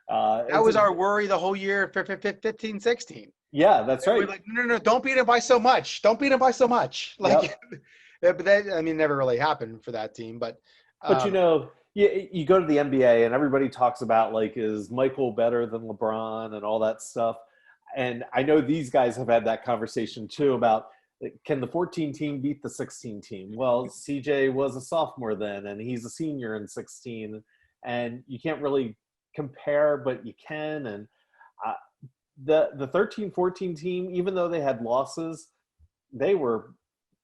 that was our worry the whole year for 15-16. Yeah, that's right. We're like, no, don't beat them by so much. Don't beat them by so much. Like, yep. But that, never really happened for that team. But you go to the NBA and everybody talks about, like, is Michael better than LeBron and all that stuff. And I know these guys have had that conversation too about, can the 14 team beat the 16 team? Well, CJ was a sophomore then, and he's a senior in 16, and you can't really compare, but you can. And the 13-14 team, even though they had losses, they were,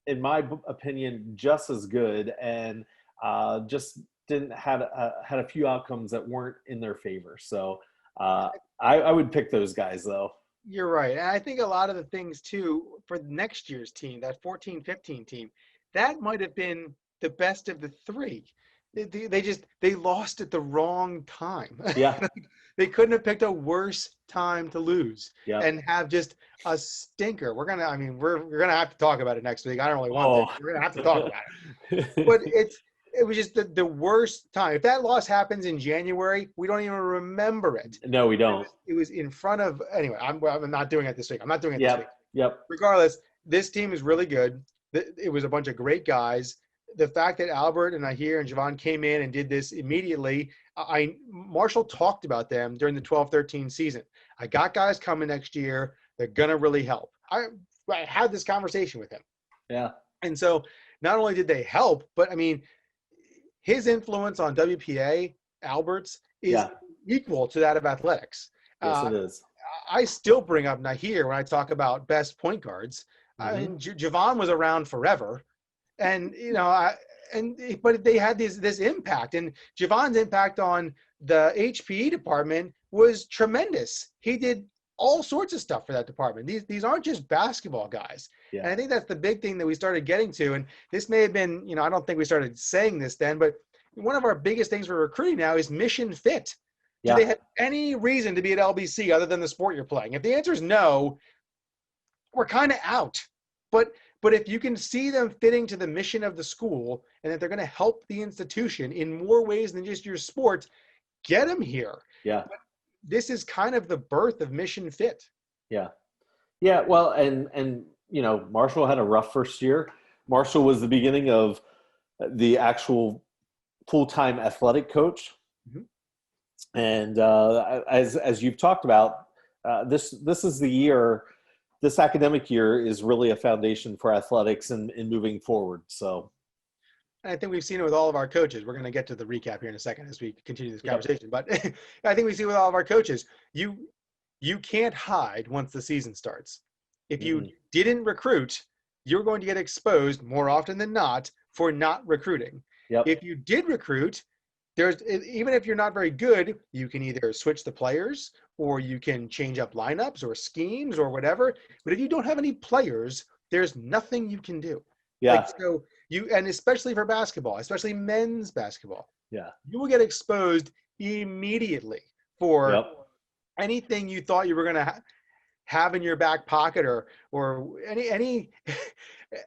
in my opinion, just as good, and just had a few outcomes that weren't in their favor. So I would pick those guys, though. You're right. And I think a lot of the things, too, for next year's team, that 14-15 team, that might have been the best of the three. They lost at the wrong time. Yeah. They couldn't have picked a worse time to lose and have just a stinker. We're gonna have to talk about it next week. I don't really want to. We're gonna have to talk about it. But it was just the worst time. If that loss happens in January, we don't even remember it. No, we don't. It was in front of – anyway, I'm not doing it this week. I'm not doing it this week. Yep. Regardless, this team is really good. It was a bunch of great guys. The fact that Albert and Ahir and Javon came in and did this immediately, Marshall talked about them during the 12-13 season. I got guys coming next year. They're going to really help. I had this conversation with him. Yeah. And so not only did they help, but, his influence on WPA, Albert's, is equal to that of athletics. Yes, it is. I still bring up Nahir when I talk about best point guards. Javon was around forever, and but they had this impact, and Javon's impact on the HPE department was tremendous. He did all sorts of stuff for that department. These aren't just basketball guys. Yeah. And I think that's the big thing that we started getting to. And this may have been, I don't think we started saying this then, but one of our biggest things for recruiting now is mission fit. Do they have any reason to be at LBC other than the sport you're playing? If the answer is no, we're kind of out. But if you can see them fitting to the mission of the school and that they're going to help the institution in more ways than just your sport, get them here. Yeah. But this is kind of the birth of mission fit. Yeah. Yeah. Well, and Marshall had a rough first year. Marshall was the beginning of the actual full-time athletic coach. And as you've talked about, this is the year. This academic year is really a foundation for athletics and moving forward. So, and I think we've seen it with all of our coaches. We're going to get to the recap here in a second as we continue this conversation. But I think we see with all of our coaches, you can't hide once the season starts. If you didn't recruit, you're going to get exposed more often than not for not recruiting. Yep. If you did recruit, even if you're not very good, you can either switch the players or you can change up lineups or schemes or whatever. But if you don't have any players, there's nothing you can do. Yeah. So and especially for basketball, especially men's basketball, yeah, you will get exposed immediately for anything you thought you were going to have in your back pocket, or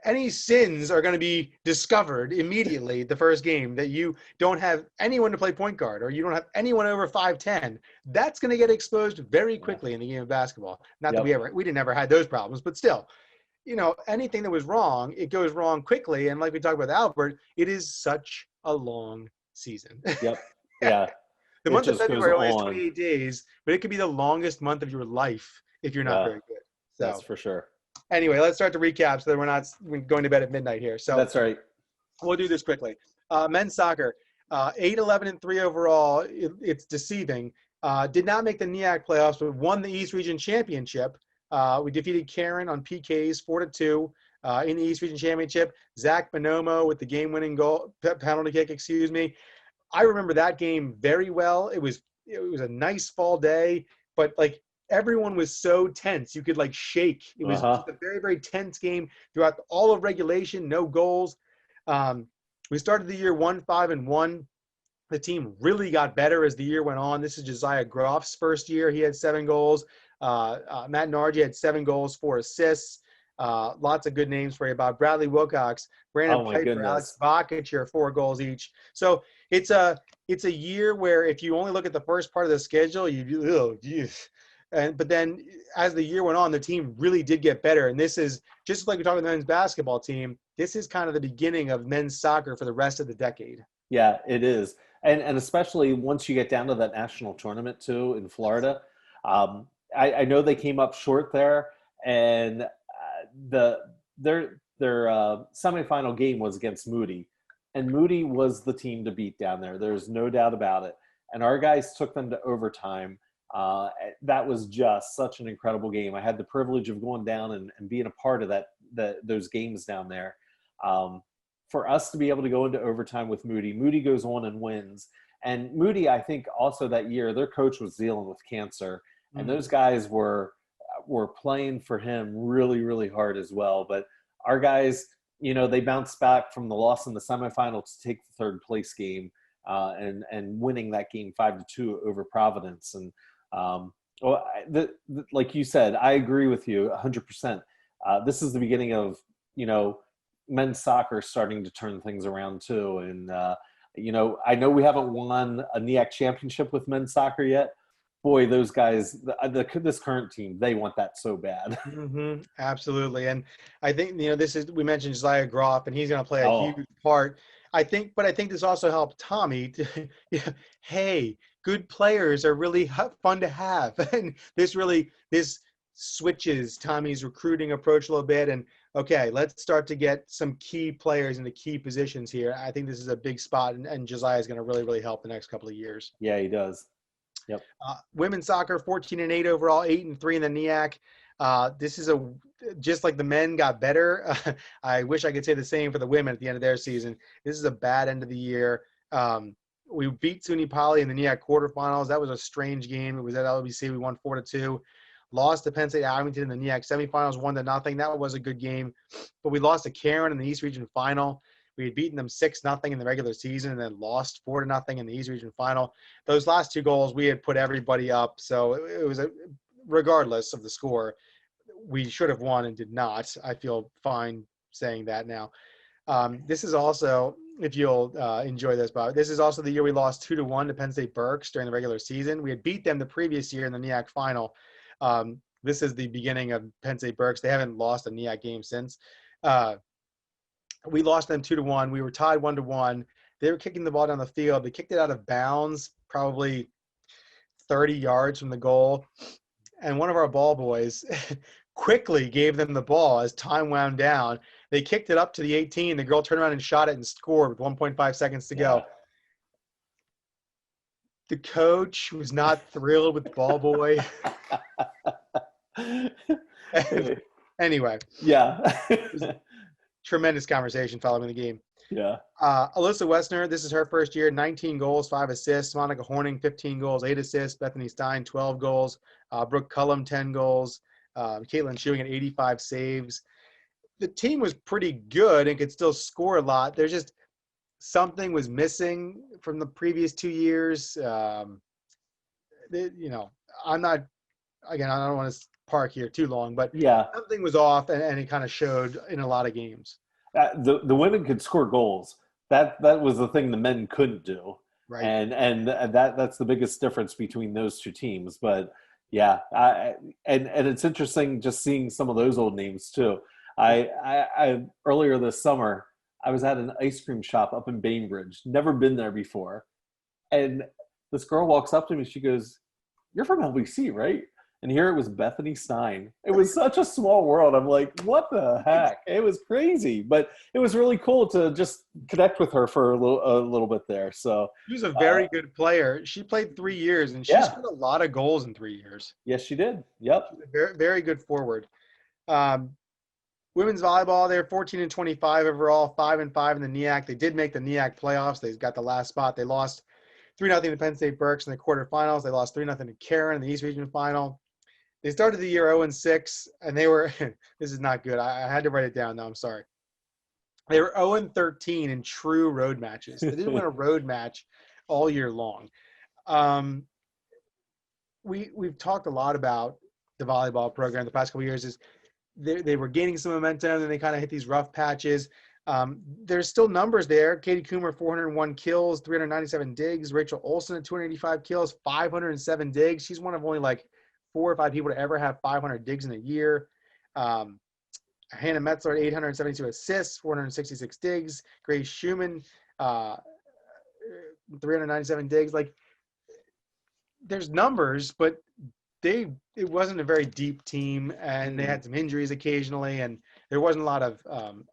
any sins are going to be discovered immediately the first game, that you don't have anyone to play point guard or you don't have anyone over 5'10". That's going to get exposed very quickly in the game of basketball. Not that we didn't ever had those problems, but still, anything that was wrong, it goes wrong quickly. And like we talked about Albert, it is such a long season. Yep. Yeah. The month of February only has 28 days, but it could be the longest month of your life if you're not very good. So that's for sure. Anyway, let's start the recap so that we're not going to bed at midnight here. So that's right. We'll do this quickly. Men's soccer, 8-11-3 overall. It's deceiving. Did not make the NEAC playoffs, but won the East Region Championship. We defeated Karen on PKs 4-2 in the East Region Championship. Zach Bonomo with the game-winning goal, penalty kick, excuse me. I remember that game very well. It was a nice fall day, but like everyone was so tense. You could like shake. It was just a very, very tense game throughout all of regulation, no goals. We started the year 1-5-1. The team really got better as the year went on. This is Josiah Groff's first year. He had 7 goals. Matt Nargi had 7 goals, 4 assists. Lots of good names for you about Bradley Wilcox, Brandon Piper, Alex Vakic, 4 goals each. So it's a year where if you only look at the first part of the schedule, but then as the year went on, the team really did get better. And this is just like we're talking about the men's basketball team. This is kind of the beginning of men's soccer for the rest of the decade. Yeah, it is. And especially once you get down to that national tournament too in Florida. I know they came up short there, and their semifinal game was against Moody, and Moody was the team to beat down there. There's no doubt about it. And our guys took them to overtime. That was just such an incredible game. I had the privilege of going down and being a part of those games down there. For us to be able to go into overtime with Moody goes on and wins. And Moody, I think also that year, their coach was dealing with cancer. And those guys were playing for him really, really hard as well. But our guys, they bounced back from the loss in the semifinal to take the third place game and winning that game 5-2 over Providence. And like you said, I agree with you 100%. This is the beginning of, men's soccer starting to turn things around too. And, I know we haven't won a NEAC championship with men's soccer yet. Boy, those guys, this current team, they want that so bad. Absolutely. And I think, we mentioned Josiah Groff, and he's going to play a huge part. I think this also helped Tommy to, hey, good players are really fun to have. And this switches Tommy's recruiting approach a little bit. And okay, let's start to get some key players into key positions here. I think this is a big spot, and Josiah is going to really, really help the next couple of years. Yeah, he does. Yep. Women's soccer, 14-8 overall, 8-3 in the NEAC. This is just like the men got better. I wish I could say the same for the women at the end of their season. This is a bad end of the year. We beat SUNY Poly in the NEAC quarterfinals. That was a strange game. It was at LBC. We won 4-2. Lost to Penn State Abington in the NEAC semifinals, 1-0. That was a good game. But we lost to Karen in the East Region Final. We had beaten them 6-0 in the regular season and then lost 4-0 in the East Region Final. Those last 2 goals, we had put everybody up. So it was regardless of the score, we should have won and did not. I feel fine saying that now. This is also, if you'll enjoy this, Bob, this is also the year we lost 2-1 to Penn State Berks during the regular season. We had beat them the previous year in the NEAC Final. This is the beginning of Penn State Berks. They haven't lost a NEAC game since. We lost them 2-1. We were tied 1-1. They were kicking the ball down the field. They kicked it out of bounds, probably 30 yards from the goal, and one of our ball boys quickly gave them the ball as time wound down. They kicked it up to the 18. The girl turned around and shot it and scored with 1.5 seconds to go. The coach was not thrilled with the ball boy. Anyway. Yeah. Tremendous conversation following the game. Yeah. Alyssa Westner, this is her first year, 19 goals, 5 assists. Monica Horning, 15 goals, 8 assists. Bethany Stein, 12 goals. Brooke Cullum, 10 goals. Caitlin Chewing at 85 saves. The team was pretty good and could still score a lot. There's just something was missing from the previous 2 years. I'm not, again, I don't want to park here too long, but yeah, something was off, and it kind of showed in a lot of games. The women could score goals. That was the thing the men couldn't do. Right. And that's the biggest difference between those two teams. But yeah, and it's interesting just seeing some of those old names too. I earlier this summer, I was at an ice cream shop up in Bainbridge, never been there before. And this girl walks up to me, she goes, "You're from LBC, right?" And here it was Bethany Stein. It was such a small world. I'm like, what the heck? It was crazy. But it was really cool to just connect with her for a little bit there. So she was a very good player. She played 3 years, and she scored a lot of goals in 3 years. Yes, she did. Yep. Very, very good forward. Women's volleyball, they're 14-25 overall, 5-5 in the NEAC. They did make the NEAC playoffs. They got the last spot. They lost 3-0 to Penn State Berks in the quarterfinals. They lost 3-0 to Karen in the East Region final. They started the year 0-6, and they were – this is not good. I had to write it down, though. I'm sorry. They were 0-13 in true road matches. They didn't win a road match all year long. We've talked a lot about the volleyball program the past couple of years. Is they were gaining some momentum, and they kind of hit these rough patches. There's still numbers there. Katie Coomer, 401 kills, 397 digs. Rachel Olsen at 285 kills, 507 digs. She's one of only like 4 or 5 people to ever have 500 digs in a year. Hannah Metzler at 872 assists, 466 digs. Grace Schumann, 397 digs. Like, there's numbers, but it wasn't a very deep team, and they had some injuries occasionally, and there wasn't a lot of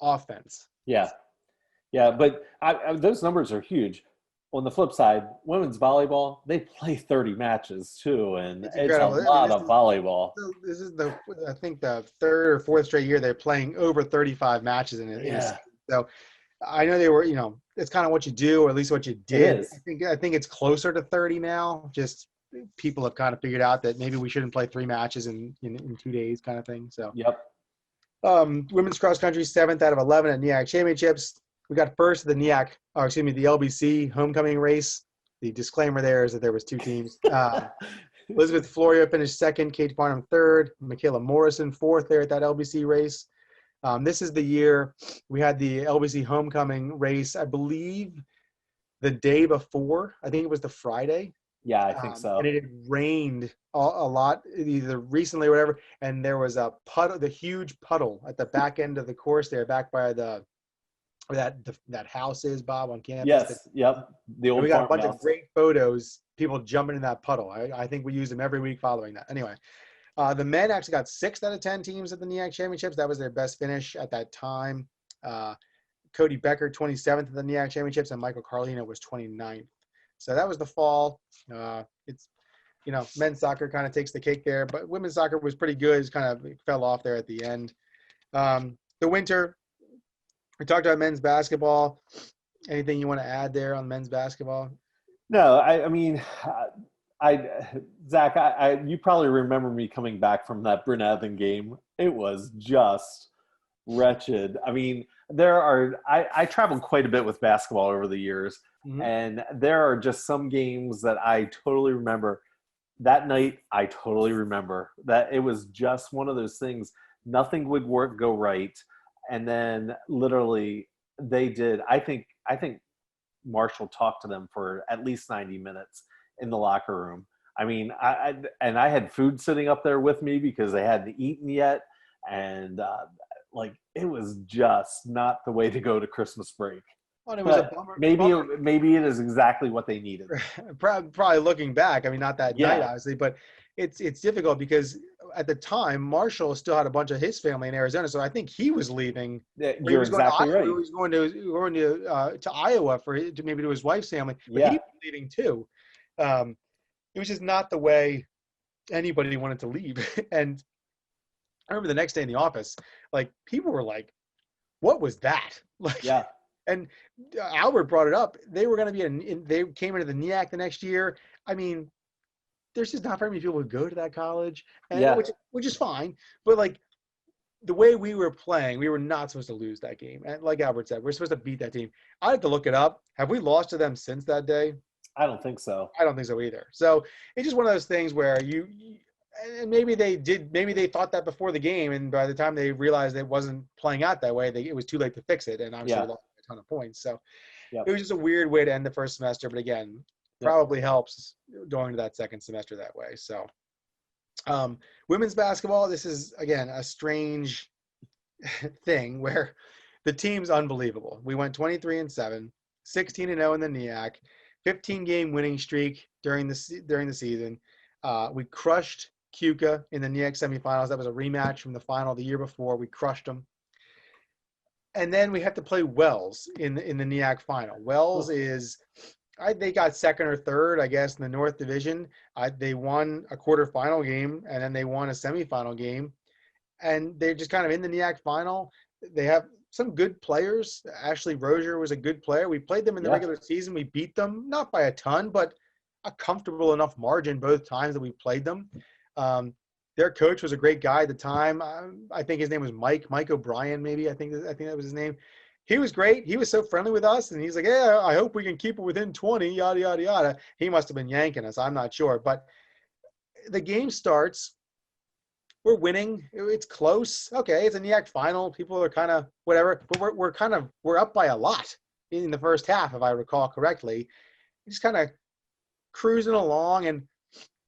offense. Yeah, but those numbers are huge. On the flip side, women's volleyball, they play 30 matches too, and it's a lot of volleyball. This is I think the 3rd or 4th straight year they're playing over 35 matches in a season. So I know they were, it's kind of what you do, or at least what you did. I think it's closer to 30 now. Just people have kind of figured out that maybe we shouldn't play 3 matches in 2 days, kind of thing. So yep. Women's cross country 7th out of 11 at NEAC championships. We got first at the the LBC Homecoming Race. The disclaimer there is that there was 2 teams. Elizabeth Florio finished 2nd, Kate Farnham 3rd, Michaela Morrison 4th there at that LBC race. This is the year we had the LBC Homecoming Race, I believe, the day before. I think it was the Friday. Yeah, I think so. And it had rained a lot, either recently or whatever, and there was a puddle, the huge puddle at the back end of the course there, back by where that house is, Bob, on campus. Yes, yep. The old we got a bunch house. of great photos, people jumping in that puddle. I think we used them every week following that. Anyway, the men actually got 6 out of 10 teams at the NEAC championships. That was their best finish at that time. Cody Becker, 27th at the NEAC championships, and Michael Carlino was 29th. So that was the fall. It's, men's soccer kind of takes the cake there, but women's soccer was pretty good. It kind of fell off there at the end. The winter, we talked about men's basketball. Anything you want to add there on men's basketball? No, I mean, Zach, you probably remember me coming back from that Bryn Athyn game. It was just wretched. I mean, I traveled quite a bit with basketball over the years, and there are just some games that I totally remember. That night, I totally remember that it was just one of those things. Nothing would go right. And then literally they did. I think Marshall talked to them for at least 90 minutes in the locker room. I mean, I had food sitting up there with me because they hadn't eaten yet. And it was just not the way to go to Christmas break. Well, it was a bummer. Maybe it is exactly what they needed. Probably looking back, I mean, not that night, Yeah. obviously, but it's difficult because at the time, Marshall still had a bunch of his family in Arizona, so I think he was leaving. Yeah, He you're was going to exactly Iowa. right. He was going to Iowa maybe to his wife's family, but he Yeah. was leaving too. It was just not the way anybody wanted to leave. And I remember the next day in the office, like people were like, "What was that?" Like, Yeah. and Albert brought it up. They were going to be they came into the NEAC the next year. I mean, there's just not very many people who go to that college, and Yeah. which is fine. But like the way we were playing, we were not supposed to lose that game. And like Albert said, we're supposed to beat that team. I had to look it up. Have we lost to them since that day? I don't think so. I don't think so either. So it's just one of those things where and maybe they did, maybe they thought that before the game, and by the time they realized it wasn't playing out that way, it was too late to fix it, and obviously lost a ton of points. So it was just a weird way to end the first semester, but again, probably helps going to that second semester that way. So women's basketball, this is, again, a strange thing where the team's unbelievable. We went 23-7, 16-0 in the NEAC, 15-game winning streak during the season. We crushed Cuca in the NEAC semifinals. That was a rematch from the final the year before. We crushed them. And then we have to play Wells in the NEAC final. Wells they got second or third, I guess, in the North Division. They won a quarterfinal game, and then they won a semifinal game. And they're just kind of in the NEAC final. They have some good players. Ashley Rozier was a good player. We played them in the regular season. We beat them, not by a ton, but a comfortable enough margin both times that we played them. Their coach was a great guy at the time. I think his name was Mike O'Brien, maybe. I think that was his name. He was great. He was so friendly with us, and he's like, "Yeah, I hope we can keep it within 20, yada, yada, yada." He must have been yanking us. I'm not sure. But the game starts. We're winning. It's close. Okay, it's a NEAC final. People are kind of whatever. But we're up by a lot in the first half, if I recall correctly. Just kind of cruising along, and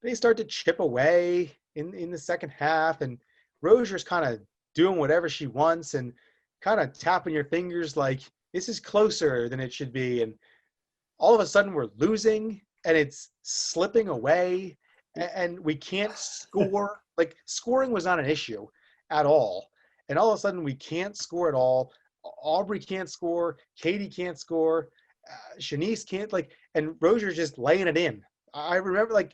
they start to chip away in the second half, and Rozier's kind of doing whatever she wants and kind of tapping your fingers like this is closer than it should be, and all of a sudden we're losing and it's slipping away, and we can't score. Like, scoring was not an issue at all, and all of a sudden we can't score at all. Aubrey can't score, Katie can't score, Shanice can't, and Rozier's just laying it in. I remember,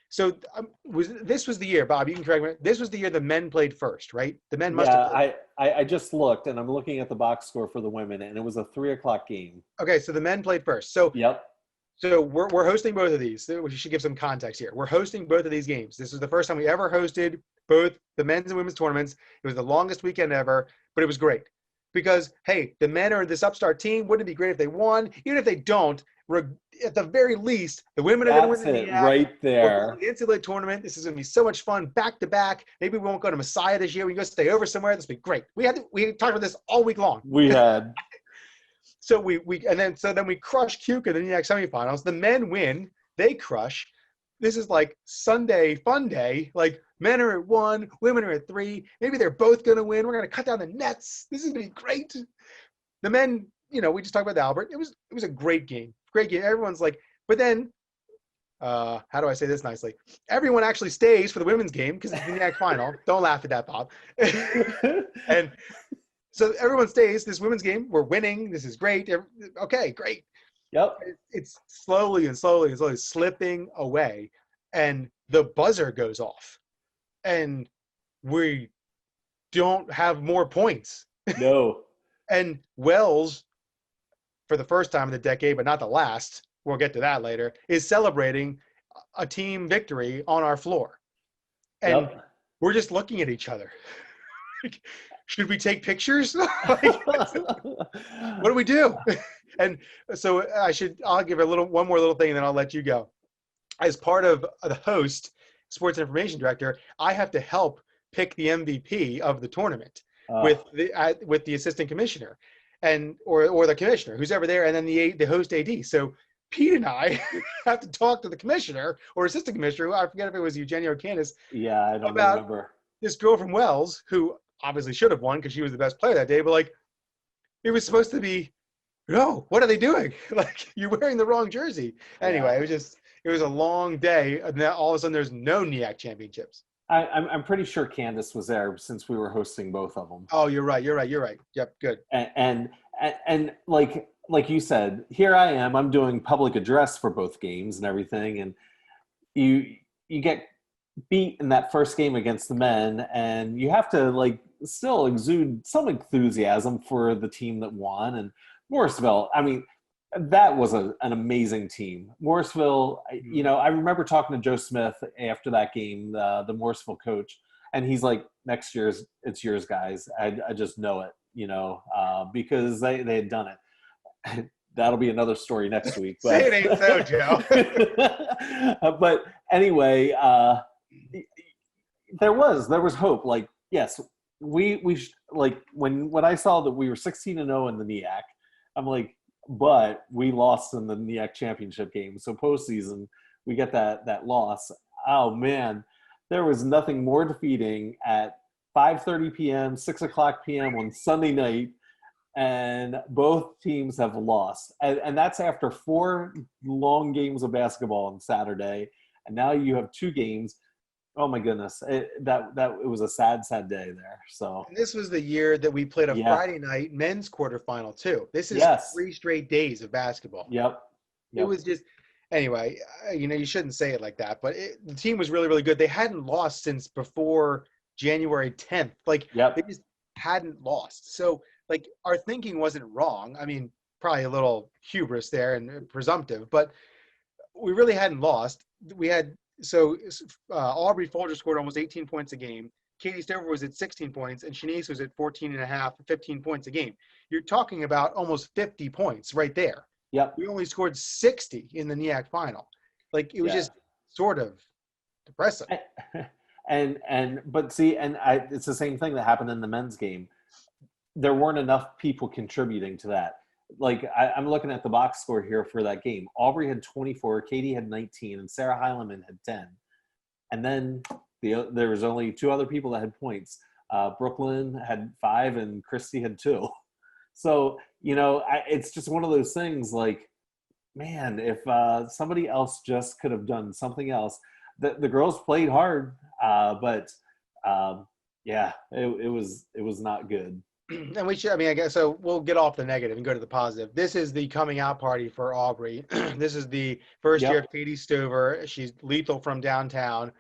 this was the year, Bob, you can correct me. This was the year the men played first, right? The men must have played. I just looked, and I'm looking at the box score for the women, and it was a 3:00 game. Okay, so the men played first. So yep. So we're hosting both of these. We should give some context here. We're hosting both of these games. This is the first time we ever hosted both the men's and women's tournaments. It was the longest weekend ever, but it was great because, hey, the men are this upstart team. Wouldn't it be great if they won? Even if they don't, at the very least, the women are going to win the NEAC. Right there. The NCAA tournament. This is going to be so much fun, back to back. Maybe we won't go to Messiah this year. We can go stay over somewhere. This will be great. We talked about this all week long. We had. So then we crush Cuca in the NEAC semifinals. The men win. They crush. This is like Sunday fun day. Like, men are at 1, women are at 3. Maybe they're both going to win. We're going to cut down the nets. This is going to be great. The men, we just talked about Albert. It was a great game. Great game. Everyone's like, but then, how do I say this nicely? Everyone actually stays for the women's game because it's the NEAC final. Don't laugh at that, Bob. And so everyone stays. This women's game, we're winning. This is great. Okay, great. Yep. It's slowly slipping away, and the buzzer goes off, and we don't have more points. No. And Wells, for the first time in the decade, but not the last, we'll get to that later, is celebrating a team victory on our floor. And we're just looking at each other. Should we take pictures? What do we do? And so I'll give one more little thing, and then I'll let you go. As part of the host, sports information director, I have to help pick the MVP of the tournament with the assistant commissioner or the commissioner, who's ever there, and then the host AD. So Pete and I have to talk to the commissioner or assistant commissioner, I forget if it was Eugenia or Candace. Yeah, I don't about remember. This girl from Wells, who obviously should have won because she was the best player that day, but it was supposed to be no, what are they doing? Like, you're wearing the wrong jersey. Anyway, Yeah. it was a long day. And then all of a sudden there's no NEAC championships. I'm pretty sure Candace was there since we were hosting both of them. Oh, you're right. Yep. Good. And like you said, here I am. I'm doing public address for both games and everything, and you get beat in that first game against the men, and you have to like still exude some enthusiasm for the team that won. And Morrisville, I mean, that was an amazing team. Morrisville, you know, I remember talking to Joe Smith after that game, the Morrisville coach, and he's like, "Next year's it's yours, guys. I just know it, you know, because they had done it." That'll be another story next week. But, Say it ain't so, Joe. But anyway, there was hope. Like, yes, we like when I saw that we were 16-0 in the NEAC, I'm like, but we lost in the NEAC championship game. So postseason, we get that loss. Oh man, there was nothing more defeating at 5:30 p.m., 6:00 p.m. on Sunday night, and both teams have lost. And that's after 4 long games of basketball on Saturday, and now you have 2 games. Oh my goodness, it was a sad day there. So And this was the year that we played a Friday night men's quarterfinal too. This is 3 straight days of basketball. Yep. It was just, anyway, you know, you shouldn't say it like that, but the team was really, really good. They hadn't lost since before January 10th. Like, they just hadn't lost. So, like, our thinking wasn't wrong. I mean, probably a little hubris there and presumptive, but we really hadn't lost. We had, Aubrey Folger scored almost 18 points a game. Katie Stover was at 16 points, and Shanice was at 14 and a half, 15 points a game. You're talking about almost 50 points right there. Yep. We only scored 60 in the NEAC final. Like, it was just sort of depressing. But see, it's the same thing that happened in the men's game. There weren't enough people contributing to that. Like, I'm looking at the box score here for that game. Aubrey had 24, Katie had 19, and Sarah Heileman had 10. And then there was only 2 other people that had points. Brooklyn had 5, and Christy had 2. So, you know, it's just one of those things like, man, if somebody else just could have done something else. The girls played hard, but it was not good. And we should, I guess, so we'll get off the negative and go to the positive. This is the coming out party for Aubrey. This is the first year of Katie Stover. She's lethal from downtown.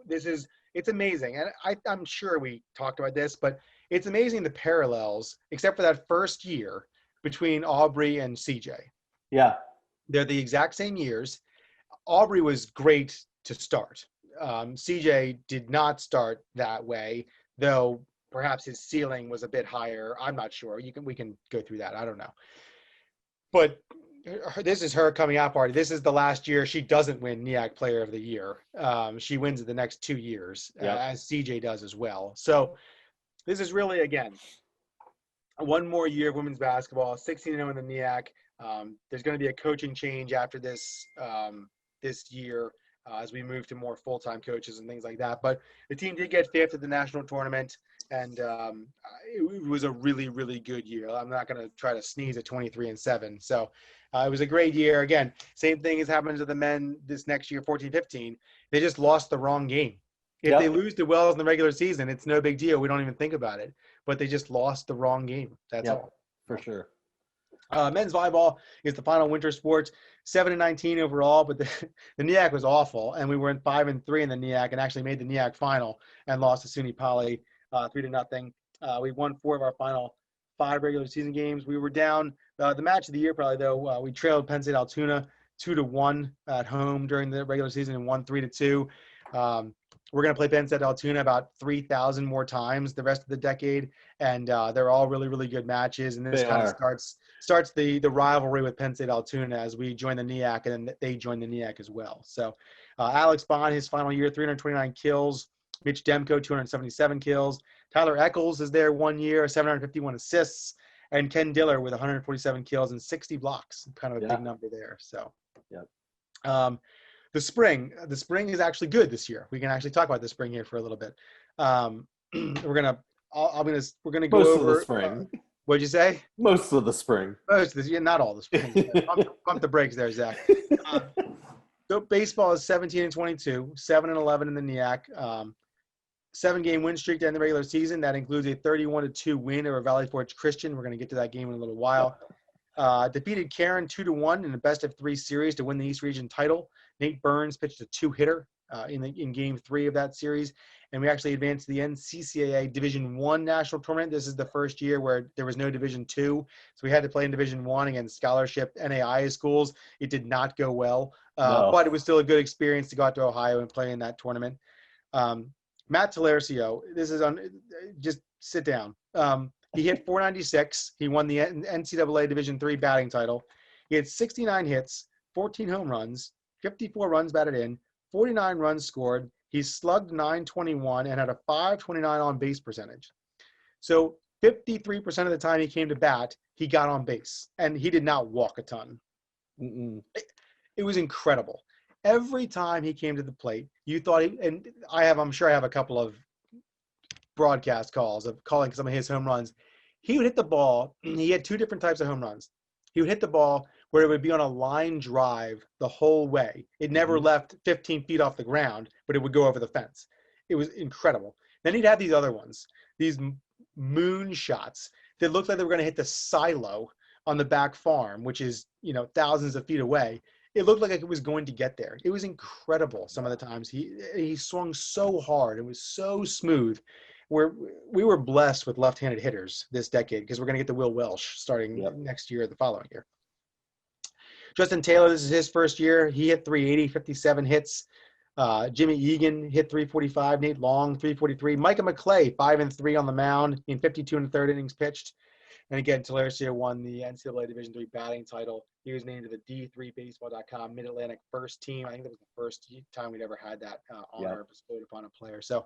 It's amazing. And I'm sure we talked about this, but it's amazing the parallels, except for that first year, between Aubrey and CJ. Yeah. They're the exact same years. Aubrey was great to start. CJ did not start that way, though perhaps his ceiling was a bit higher. I'm not sure. We can go through that. I don't know. But this is her coming out party. This is the last year she doesn't win NEAC Player of the Year. She wins it the next 2 years, as CJ does as well. So this is really, again, one more year of women's basketball, 16-0 in the NEAC. There's going to be a coaching change after this year as we move to more full-time coaches and things like that. But the team did get 5th at the national tournament, and it was a really, really good year. I'm not going to try to sneeze at 23-7. So it was a great year. Again, same thing has happened to the men this next year, 14-15. They just lost the wrong game. If they lose to Wells in the regular season, it's no big deal. We don't even think about it. But they just lost the wrong game. That's all. For sure. Men's volleyball is the final winter sports, 7-19 overall, but the NEAC was awful, and we went 5-3 in the NEAC and actually made the NEAC final and lost to SUNY Poly 3-0. We won 4 of our final 5 regular season games. We were down the match of the year probably, though. We trailed Penn State Altoona 2-1 at home during the regular season and won 3-2. We're going to play Penn State Altoona about 3,000 more times the rest of the decade, and they're all really, really good matches. And this kind of starts the rivalry with Penn State Altoona as we join the NEAC, and then they join the NEAC as well. So Alex Bond, his final year, 329 kills. Mitch Demko, 277 kills. Tyler Eccles is there 1 year, 751 assists. And Ken Diller with 147 kills and 60 blocks. Kind of a big number there. So, The spring is actually good this year. We can actually talk about the spring here for a little bit. We're gonna go over the spring. What'd you say? Most of the spring. Most of the, yeah, not all the spring. Pump the brakes there, Zach. So baseball is 17-22, 7-11 in the NEAC. 7-game win streak to end the regular season. That includes a 31-2 win over Valley Forge Christian. We're going to get to that game in a little while. Defeated Karen 2-1 in the best of 3 series to win the East Region title. Nate Burns pitched a 2-hitter in game 3 of that series. And we actually advanced to the NCCAA Division I national tournament. This is the first year where there was no Division II. So we had to play in Division I against scholarship NAIA schools. It did not go well, but it was still a good experience to go out to Ohio and play in that tournament. Matt Talaricio, this is just sit down. He hit 496. He won the NCAA Division III batting title. He had 69 hits, 14 home runs, 54 runs batted in, 49 runs scored. He slugged .921 and had a .529 on base percentage. So 53% of the time he came to bat, he got on base, and he did not walk a ton. It was incredible. Every time he came to the plate, you thought I'm sure I have a couple of broadcast calls of calling some of his home runs. He would hit the ball. He had 2 different types of home runs. He would hit the ball where it would be on a line drive the whole way. It never left 15 feet off the ground, but it would go over the fence. It was incredible. Then he'd have these other ones, these moon shots that looked like they were going to hit the silo on the back farm, which is, thousands of feet away. It looked like it was going to get there. It was incredible some of the times. He swung so hard. It was so smooth. We were blessed with left-handed hitters this decade because we're going to get the Will Welsh starting next year or the following year. Justin Taylor, this is his first year. He hit 380, 57 hits. Jimmy Egan hit 345. Nate Long, 343. Micah McClay, 5-3 on the mound in 52 1/3 innings pitched. And again, Talaricio won the NCAA Division III batting title. He was named to the D3Baseball.com Mid-Atlantic first team. I think that was the first time we'd ever had that honor bestowed upon a player. So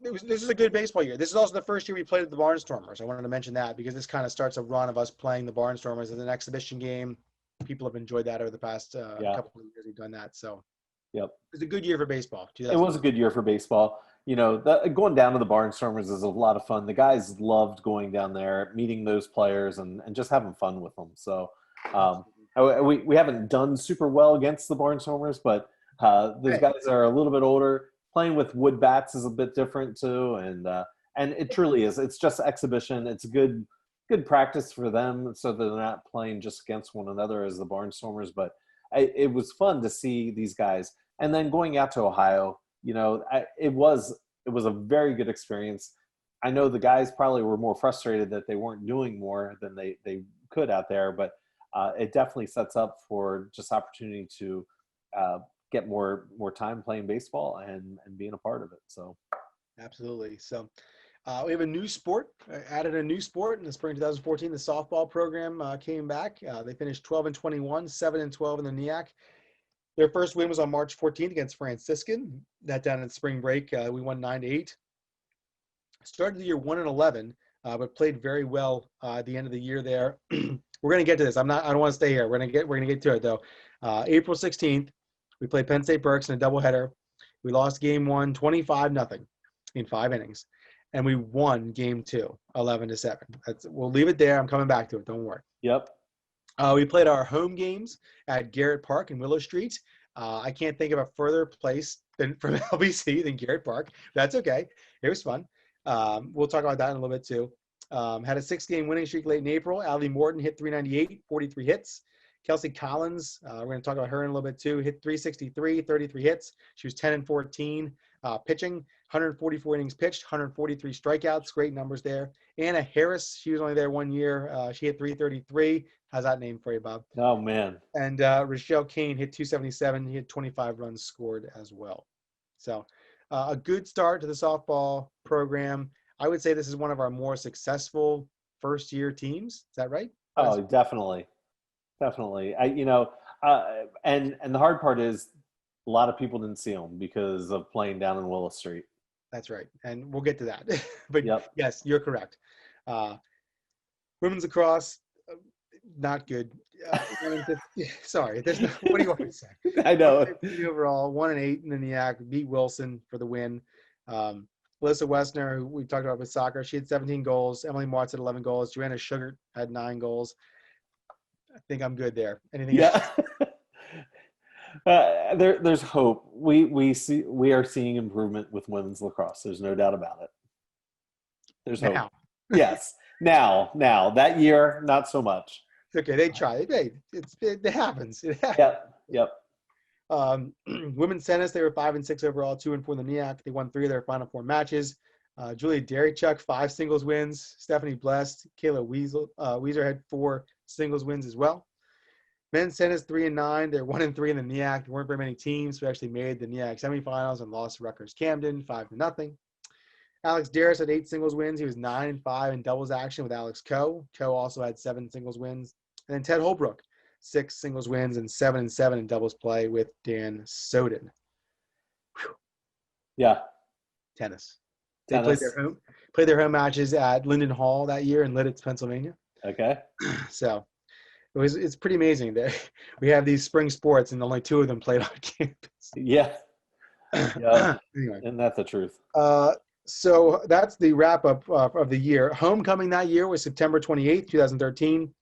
this is a good baseball year. This is also the first year we played at the Barnstormers. I wanted to mention that because this kind of starts a run of us playing the Barnstormers as an exhibition game. People have enjoyed that over the past couple of years we've done that. So it was a good year for baseball. It was a good year for baseball. Going down to the Barnstormers is a lot of fun. The guys loved going down there, meeting those players, and just having fun with them. So we haven't done super well against the Barnstormers, but those guys are a little bit older. Playing with wood bats is a bit different too, and it truly is. It's just exhibition. It's a good practice for them, so they're not playing just against one another as the Barnstormers. But it was fun to see these guys, and then going out to Ohio. It was a very good experience. I know the guys probably were more frustrated that they weren't doing more than they could out there, but it definitely sets up for just opportunity to get more time playing baseball and being a part of it. So absolutely. So we have a new sport, added a new sport in the spring 2014. The softball program came back. They finished 12-21, 7-12 in the NEAC. Their first win was on March 14th against Franciscan. That down in spring break, we won 9-8. Started the year 1-11, but played very well at the end of the year there. We're going to get to this. I don't want to stay here. We're going to get to it though. April 16th, we played Penn State Berks in a doubleheader. We lost game 1, 25-0 in 5 innings, and we won game 2, 11-7. We'll leave it there. I'm coming back to it. Don't worry. Yep. We played our home games at Garrett Park in Willow Street. I can't think of a further place from LBC than Garrett Park. That's okay. It was fun. We'll talk about that in a little bit too. Had a 6-game winning streak late in April. Allie Morton hit 398, 43 hits. Kelsey Collins, we're going to talk about her in a little bit too, hit 363, 33 hits. She was 10-14 pitching, 144 innings pitched, 143 strikeouts. Great numbers there. Anna Harris, she was only there 1 year. She hit 333. How's that name for you, Bob? Oh, man. And Rochelle Kane hit 277. He had 25 runs scored as well. So a good start to the softball program. I would say this is one of our more successful first-year teams. Is that right? Oh, definitely. Definitely. And the hard part is a lot of people didn't see them because of playing down in Willow Street. That's right. And we'll get to that. But yes, you're correct. Women's lacrosse, not good. Sorry. What do you want me to say? I know. Overall, 1-8 in the NEAC, beat Wilson for the win. Alyssa Westner, who we talked about with soccer, she had 17 goals. Emily Martz had 11 goals. Joanna Sugar had 9 goals. I think I'm good there. Anything else? There's hope. We are seeing improvement with women's lacrosse. There's no doubt about it. There's hope. Now. Yes. Now. That year, not so much. It's okay. They try. It happens. It happens. Yep. Women's tennis, they were 5-6 overall, 2-4 in the NEAC. They won 3 of their final 4 matches. Julia Derrychuk, 5 singles wins. Stephanie Blest, Kayla Weezer had 4 singles wins as well. Men's tennis, 3-9. They're 1-3 in the NEAC. There weren't very many teams who actually made the NEAC semifinals and lost to Rutgers Camden 5-0. Alex Darris had 8 singles wins. He was 9-5 in doubles action with Alex Coe. Coe also had 7 singles wins. And then Ted Holbrook, 6 singles wins and 7-7 in doubles play with Dan Soden. Whew. Yeah. Tennis. They played their home matches at Linden Hall that year in Lidditz, Pennsylvania. Okay. So it's pretty amazing that we have these spring sports and only 2 of them played on campus. Yeah. Anyway. And that's the truth. So that's the wrap up of the year. Homecoming that year was September 28th, 2013.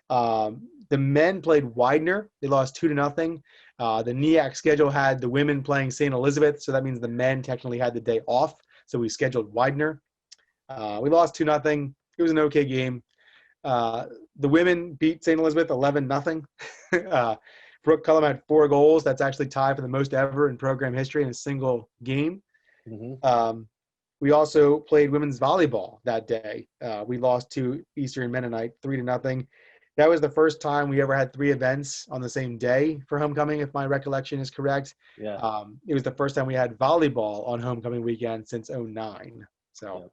The men played Widener. They lost 2-0. The NEAC schedule had the women playing St. Elizabeth, so that means the men technically had the day off. So we scheduled Widener. We lost 2-0. It was an okay game. The women beat St. Elizabeth 11-0. Brooke Cullum had 4 goals. That's actually tied for the most ever in program history in a single game. Mm-hmm. We also played women's volleyball that day. We lost to Eastern Mennonite 3-0. That was the first time we ever had 3 events on the same day for homecoming, if my recollection is correct. Yeah. It was the first time we had volleyball on homecoming weekend since 2009. So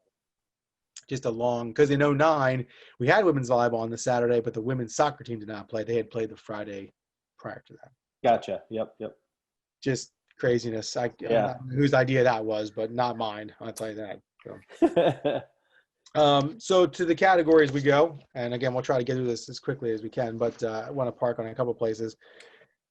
just a long – because in 2009, we had women's volleyball on the Saturday, but the women's soccer team did not play. They had played the Friday prior to that. Gotcha. Yep. Just craziness. I don't know whose idea that was, but not mine. I'll tell you that. So to the categories we go, and again, we'll try to get through this as quickly as we can, but I want to park on a couple places.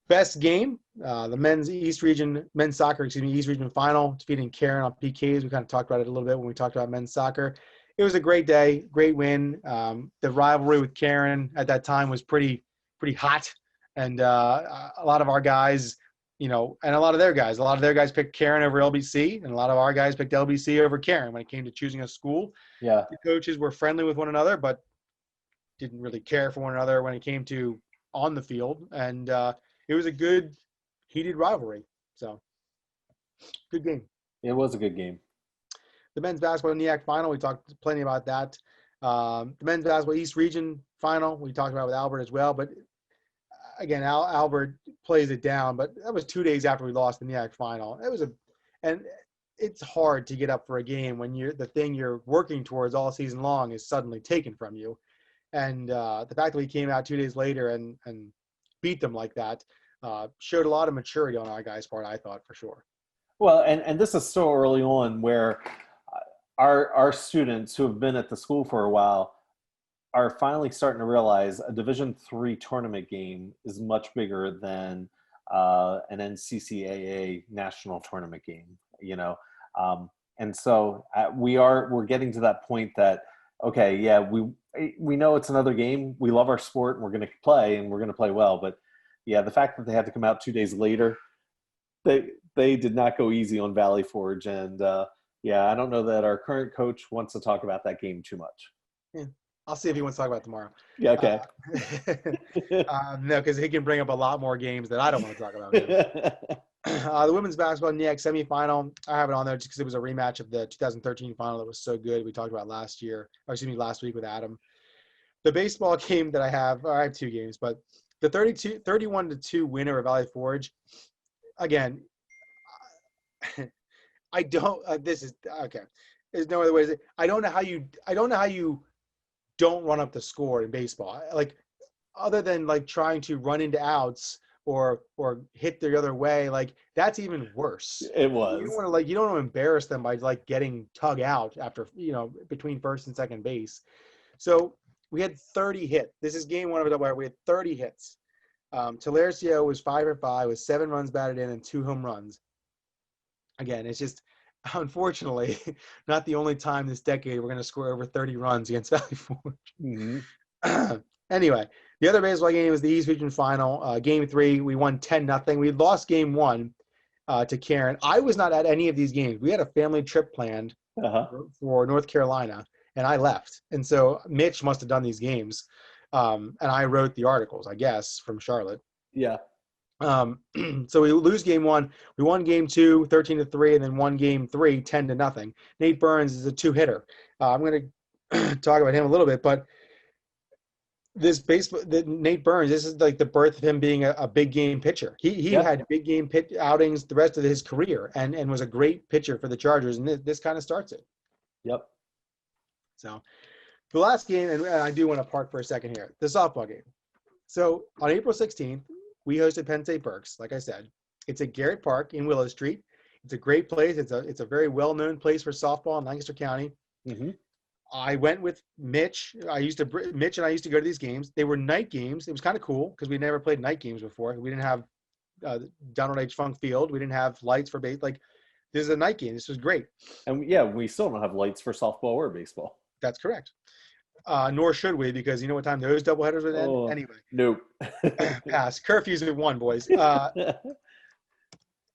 Best game, the men's East Region final, defeating Karen on PKs. We kind of talked about it a little bit when we talked about men's soccer. It was a great day, great win. The rivalry with Karen at that time was pretty hot, and a lot of our guys, and a lot of their guys picked Karen over LBC, and a lot of our guys picked LBC over Karen when it came to choosing a school. Yeah. The coaches were friendly with one another, but didn't really care for one another when it came to on the field. And it was a good, heated rivalry. So, good game. It was a good game. The men's basketball NEAC final, we talked plenty about that. The men's basketball East Region final, we talked about with Albert as well. But again, Albert plays it down, but that was 2 days after we lost the NEAC final. And it's hard to get up for a game when the thing you're working towards all season long is suddenly taken from you. And the fact that we came out 2 days later and beat them like that showed a lot of maturity on our guys' part, I thought, for sure. Well, and this is so early on where our students who have been at the school for a while are finally starting to realize a Division III tournament game is much bigger than an NCCAA national tournament game, and so we're getting to that point that, okay, yeah, we know it's another game. We love our sport and we're going to play and we're going to play well. But yeah, the fact that they had to come out 2 days later, they did not go easy on Valley Forge. And yeah, I don't know that our current coach wants to talk about that game too much. Yeah. I'll see if he wants to talk about it tomorrow. Yeah, okay. No, because he can bring up a lot more games that I don't want to talk about. The women's basketball NEAC semifinal, I have it on there just because it was a rematch of the 2013 final that was so good. We talked about last week with Adam. The baseball game that I have 2 games, but the 31-2 winner of Valley Forge, again, I don't. This is okay. There's no other way to say. I don't know how you don't run up the score in baseball. Like, other than like trying to run into outs or hit the other way, like that's even worse. It was. You don't want to embarrass them by like getting tug out after between first and second base. So we had 30 hits. This is game 1 of it where we had 30 hits. Talaricio was 5 for 5 with 7 runs batted in and 2 home runs. Again, it's just unfortunately, not the only time this decade we're going to score over 30 runs against Valley Forge. Mm-hmm. Anyway, the other baseball game was the East Region Final. Game 3, we won 10-0. We lost Game 1 to Karen. I was not at any of these games. We had a family trip planned for North Carolina, and I left. And so Mitch must have done these games, and I wrote the articles, I guess, from Charlotte. Yeah. So we lose Game 1. We won Game 2, 13-3, and then won Game 3, 10-0. Nate Burns is a 2-hitter. I'm going to talk about him a little bit, but Nate Burns, this is like the birth of him being a big game pitcher. He had big game outings the rest of his career and was a great pitcher for the Chargers, and this kind of starts it. Yep. So the last game, and I do want to park for a second here, the softball game. So on April 16th, we hosted Penn State Berks, like I said. It's at Garrett Park in Willow Street. It's a great place. It's a very well-known place for softball in Lancaster County. Mm-hmm. I went with Mitch. Mitch and I used to go to these games. They were night games. It was kind of cool because we never played night games before. We didn't have Donald H. Funk Field. We didn't have lights for base. Like, this is a night game. This was great. And yeah, we still don't have lights for softball or baseball. That's correct. Nor should we, because you know what time those doubleheaders would end? Oh, anyway. Nope. Pass. Curfews at 1, boys.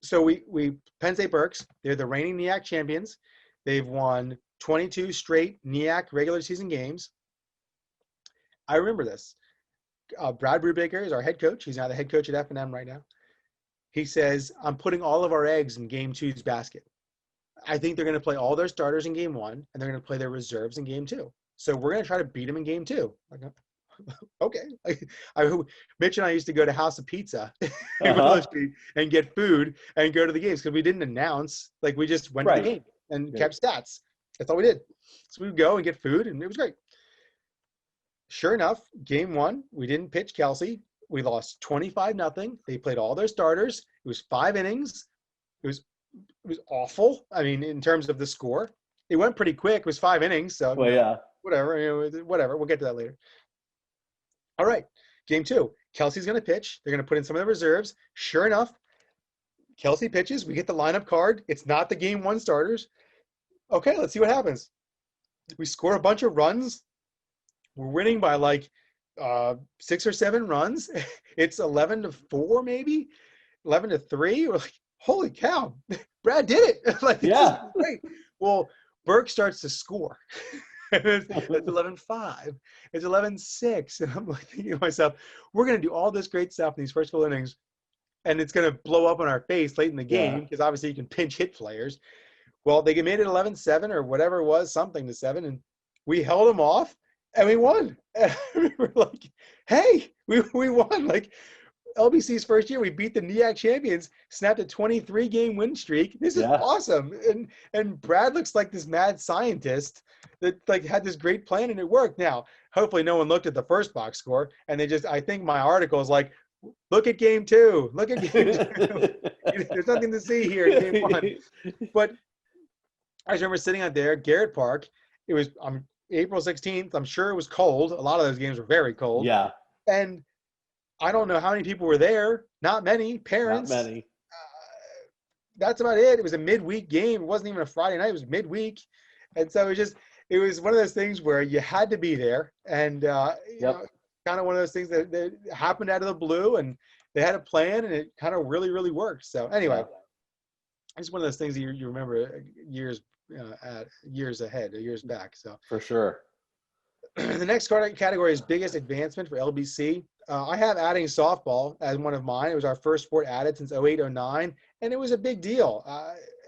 So we Penn State Berks, they're the reigning NEAC champions. They've won 22 straight NEAC regular season games. I remember this. Brad Brubaker is our head coach. He's now the head coach at F&M right now. He says, I'm putting all of our eggs in Game 2's basket. I think they're going to play all their starters in Game 1, and they're going to play their reserves in Game 2. So we're going to try to beat them in Game 2. Like, okay. Mitch and I used to go to House of Pizza in Willow Street and get food and go to the games because we didn't announce. Like, we just went to the game and kept stats. That's all we did. So we would go and get food, and it was great. Sure enough, Game 1, we didn't pitch Kelsey. We lost 25-0. They played all their starters. It was 5 innings. It was awful. I mean, in terms of the score, it went pretty quick. It was 5 innings, so whatever. Whatever. We'll get to that later. All right, Game 2. Kelsey's going to pitch. They're going to put in some of the reserves. Sure enough, Kelsey pitches. We get the lineup card. It's not the Game 1 starters. Okay, let's see what happens. We score a bunch of runs. We're winning by like 6 or 7 runs. It's 11-4, maybe 11-3. We're like, holy cow, Brad did it! Like, yeah, great. Well, Burke starts to score. It's 11-5. It's 11-6, and I'm like thinking to myself, we're going to do all this great stuff in these first couple innings, and it's going to blow up on our face late in the game because obviously you can pinch hit players. Well, they made it 11-7 or whatever it was, something to 7, and we held them off. And we won. And we were like, hey, we won. Like, LBC's first year, we beat the NEAC champions, snapped a 23-game win streak. This is awesome. And Brad looks like this mad scientist that like had this great plan and it worked. Now, hopefully no one looked at the first box score and I think my article is like, look at Game 2. Look at Game 2. There's nothing to see here in Game 1. But I remember sitting out there, Garrett Park. It was April 16th. I'm sure it was cold. A lot of those games were very cold. Yeah. And I don't know how many people were there. Not many. Parents. Not many. That's about it. It was a midweek game. It wasn't even a Friday night. It was midweek. And so it was one of those things where you had to be there. And, you know, kind of one of those things that happened out of the blue. And they had a plan, and it kind of really, really worked. So anyway, it's one of those things that you remember years ahead, years back. So for sure. The next category is biggest advancement for LBC. I have adding softball as one of mine. It was our first sport added since 08-09, and it was a big deal.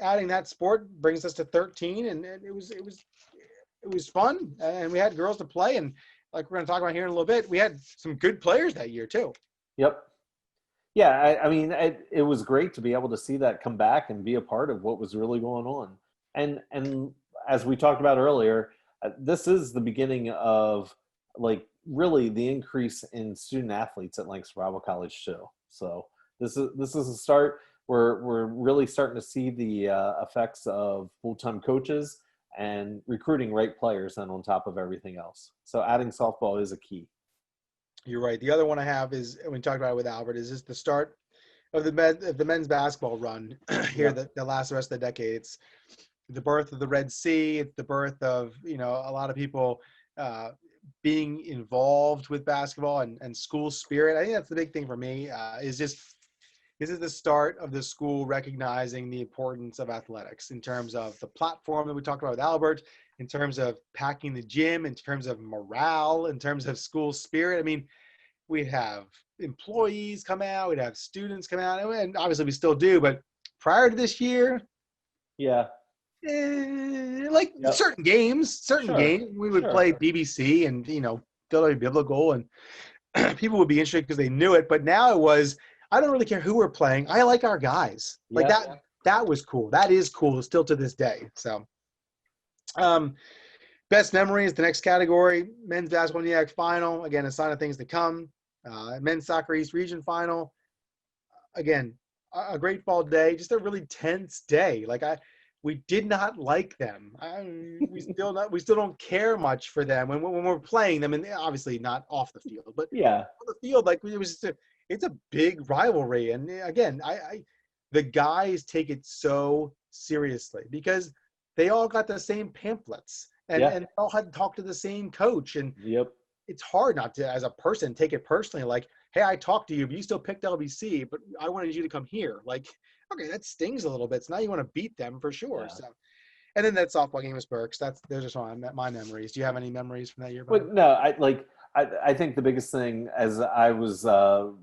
Adding that sport brings us to 13, and it was fun, and we had girls to play, and like we're going to talk about here in a little bit, we had some good players that year too. Yep. Yeah, I mean, it was great to be able to see that come back and be a part of what was really going on. And as we talked about earlier, this is the beginning of like really the increase in student athletes at Lancaster Bible College too. So this is a start. We're really starting to see the effects of full-time coaches and recruiting right players and on top of everything else. So adding softball is a key. You're right. The other one I have is, we talked about it with Albert, is just the start of the men's basketball run here, the rest of the decade. the birth of the Red Sea. It's the birth of, you know, a lot of people being involved with basketball and school spirit. I think that's the big thing for me, is just this is the start of the school recognizing the importance of athletics in terms of the platform that we talked about with Albert, in terms of packing the gym, in terms of morale, in terms of school spirit. I mean, we'd have employees come out, we'd have students come out, and obviously we still do, but prior to this year, Yeah. like Yep. certain games, we would play BBC and, you know, Philadelphia Biblical, and people would be interested because they knew it. But now it was, I don't really care who we're playing. I like our guys. Like that was cool. That is cool still to this day. So, best memories, the next category, men's basketball NEAC Final. Again, a sign of things to come. Men's soccer East Region Final. Again, a great fall day, just a really tense day. Like we did not like them. We still don't care much for them when we're playing them, and obviously not off the field, but on the field, like it was it's a big rivalry. And again, the guys take it so seriously because they all got the same pamphlets and they all had to talk to the same coach. And it's hard not to, as a person, take it personally. Like, hey, I talked to you, but you still picked LBC, but I wanted you to come here. Like, okay, that stings a little bit. So now you want to beat them for sure. So, and then that softball game with Berks. Those are some of my memories. Do you have any memories from that year? But no, I think the biggest thing, as I was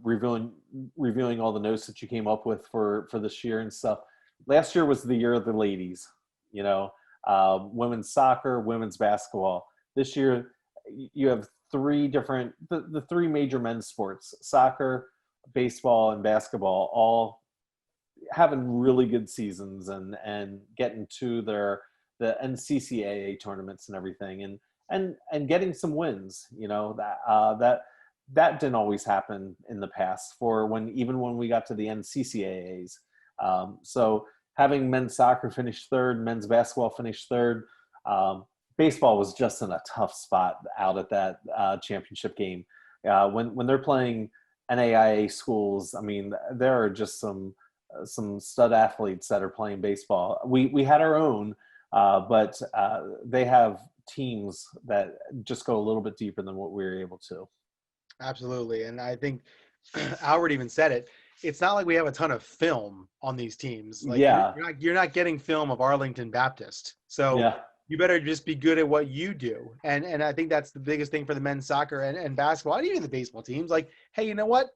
reviewing all the notes that you came up with for this year and stuff, last year was the year of the ladies, you know, women's soccer, women's basketball. This year you have the three major men's sports, soccer, baseball, and basketball, all having really good seasons and getting to the NCCAA tournaments and everything, and getting some wins. You know, that didn't always happen in the past even when we got to the NCCAAs. So having men's soccer finish third, men's basketball finish third, baseball was just in a tough spot out at that championship game. When they're playing NAIA schools, I mean, there are just some stud athletes that are playing baseball. We had our own, but they have teams that just go a little bit deeper than what we were able to. Absolutely. And I think Albert even said it. It's not like we have a ton of film on these teams. Like you're not getting film of Arlington Baptist. So you better just be good at what you do. And I think that's the biggest thing for the men's soccer and basketball, and even the baseball teams. Like, hey, you know what?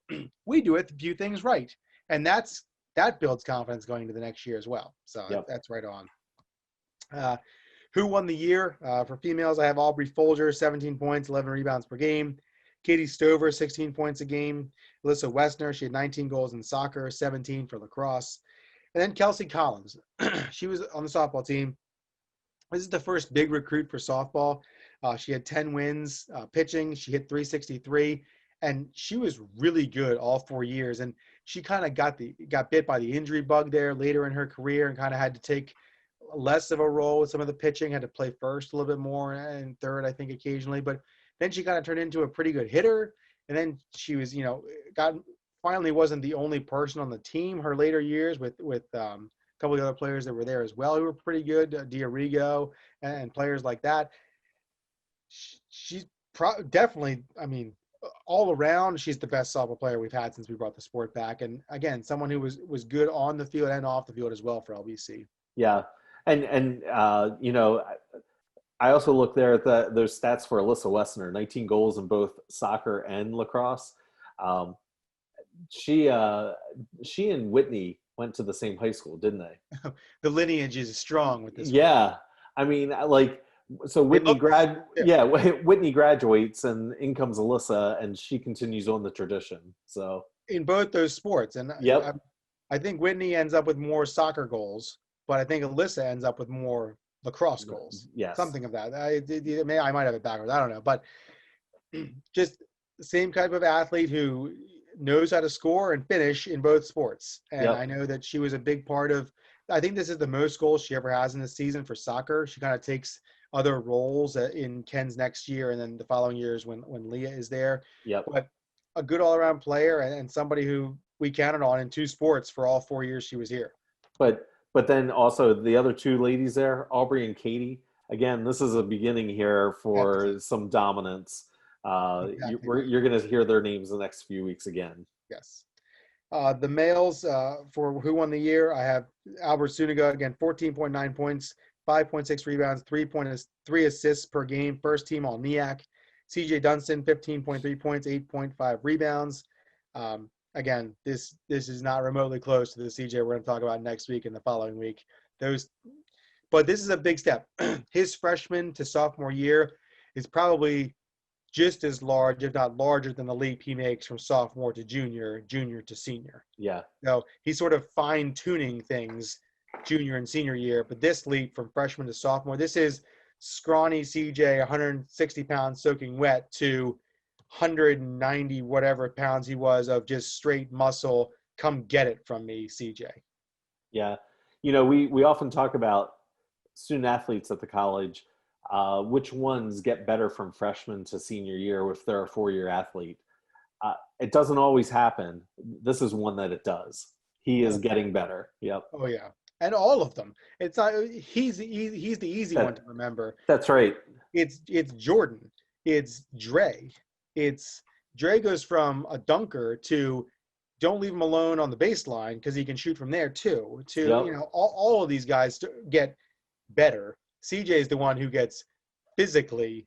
We do it, do things right. And that builds confidence going into the next year as well. So that's right on. Who won the year? For females, I have Aubrey Folger, 17 points, 11 rebounds per game. Katie Stover, 16 points a game. Alyssa Westner, she had 19 goals in soccer, 17 for lacrosse. And then Kelsey Collins. She was on the softball team. This is the first big recruit for softball. She had 10 wins pitching. She hit .363, and she was really good all 4 years. And she kind of got bit by the injury bug there later in her career and kind of had to take less of a role with some of the pitching, had to play first a little bit more and third, I think, occasionally. But then she kind of turned into a pretty good hitter. And then she was, finally wasn't the only person on the team her later years with a couple of other players that were there as well who were pretty good, Diarigo and players like that. She's definitely, I mean, all around, she's the best softball player we've had since we brought the sport back. And again, someone who was good on the field and off the field as well for LBC. Yeah. And I also look there at those stats for Alyssa Wesner, 19 goals in both soccer and lacrosse. She and Whitney went to the same high school, didn't they? The lineage is strong with this. Yeah. I mean, so Whitney Whitney graduates and in comes Alyssa, and she continues on the tradition. So in both those sports. And I think Whitney ends up with more soccer goals, but I think Alyssa ends up with more lacrosse goals. Yes. Something of that. I might have it backwards. I don't know. But just the same type of athlete who knows how to score and finish in both sports. And I know that she was a big part of, I think this is the most goals she ever has in the season for soccer. She kind of takes other roles in Ken's next year and then the following years when Leah is there. Yep. But a good all-around player and somebody who we counted on in two sports for all 4 years she was here. But But then also the other two ladies there, Aubrey and Katie. Again, this is a beginning here for some dominance. Exactly. You're going to hear their names the next few weeks again. Yes. The males for who won the year, I have Albert Suniga, again, 14.9 points, 5.6 rebounds, 3 assists per game, first team all NEAC. CJ Dunstan, 15.3 points, 8.5 rebounds. Again, this is not remotely close to the CJ we're going to talk about next week and the following week. But this is a big step. His freshman to sophomore year is probably just as large, if not larger, than the leap he makes from sophomore to junior, junior to senior. Yeah. So he's sort of fine-tuning things junior and senior year. But this leap from freshman to sophomore, this is scrawny CJ, 160 pounds soaking wet, to 190 whatever pounds he was of just straight muscle. Come get it from me, CJ. Yeah. We often talk about student athletes at the college, which ones get better from freshman to senior year if they're a 4-year athlete. It doesn't always happen. This is one that it does. He is getting better. Yep. Oh yeah, and all of them. It's not. He's the easy one to remember. That's right. It's Jordan. It's Dre. Dre goes from a dunker to don't leave him alone on the baseline because he can shoot from there too. To all of these guys get better. CJ is the one who gets physically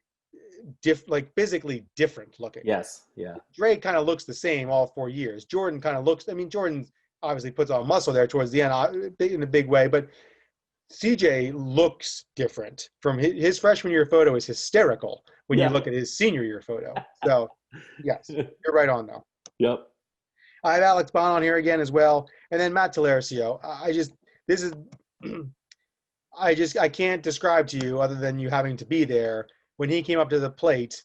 different looking. Yes. Yeah. Dre kind of looks the same all 4 years. Jordan kind of looks. I mean, Jordan obviously puts on muscle there towards the end in a big way, but CJ looks different. From his freshman year photo is hysterical when you look at his senior year photo. So, yes, you're right on though. Yep. I have Alex Bond on here again as well, and then Matt Talaricio. I can't describe to you, other than you having to be there, when he came up to the plate,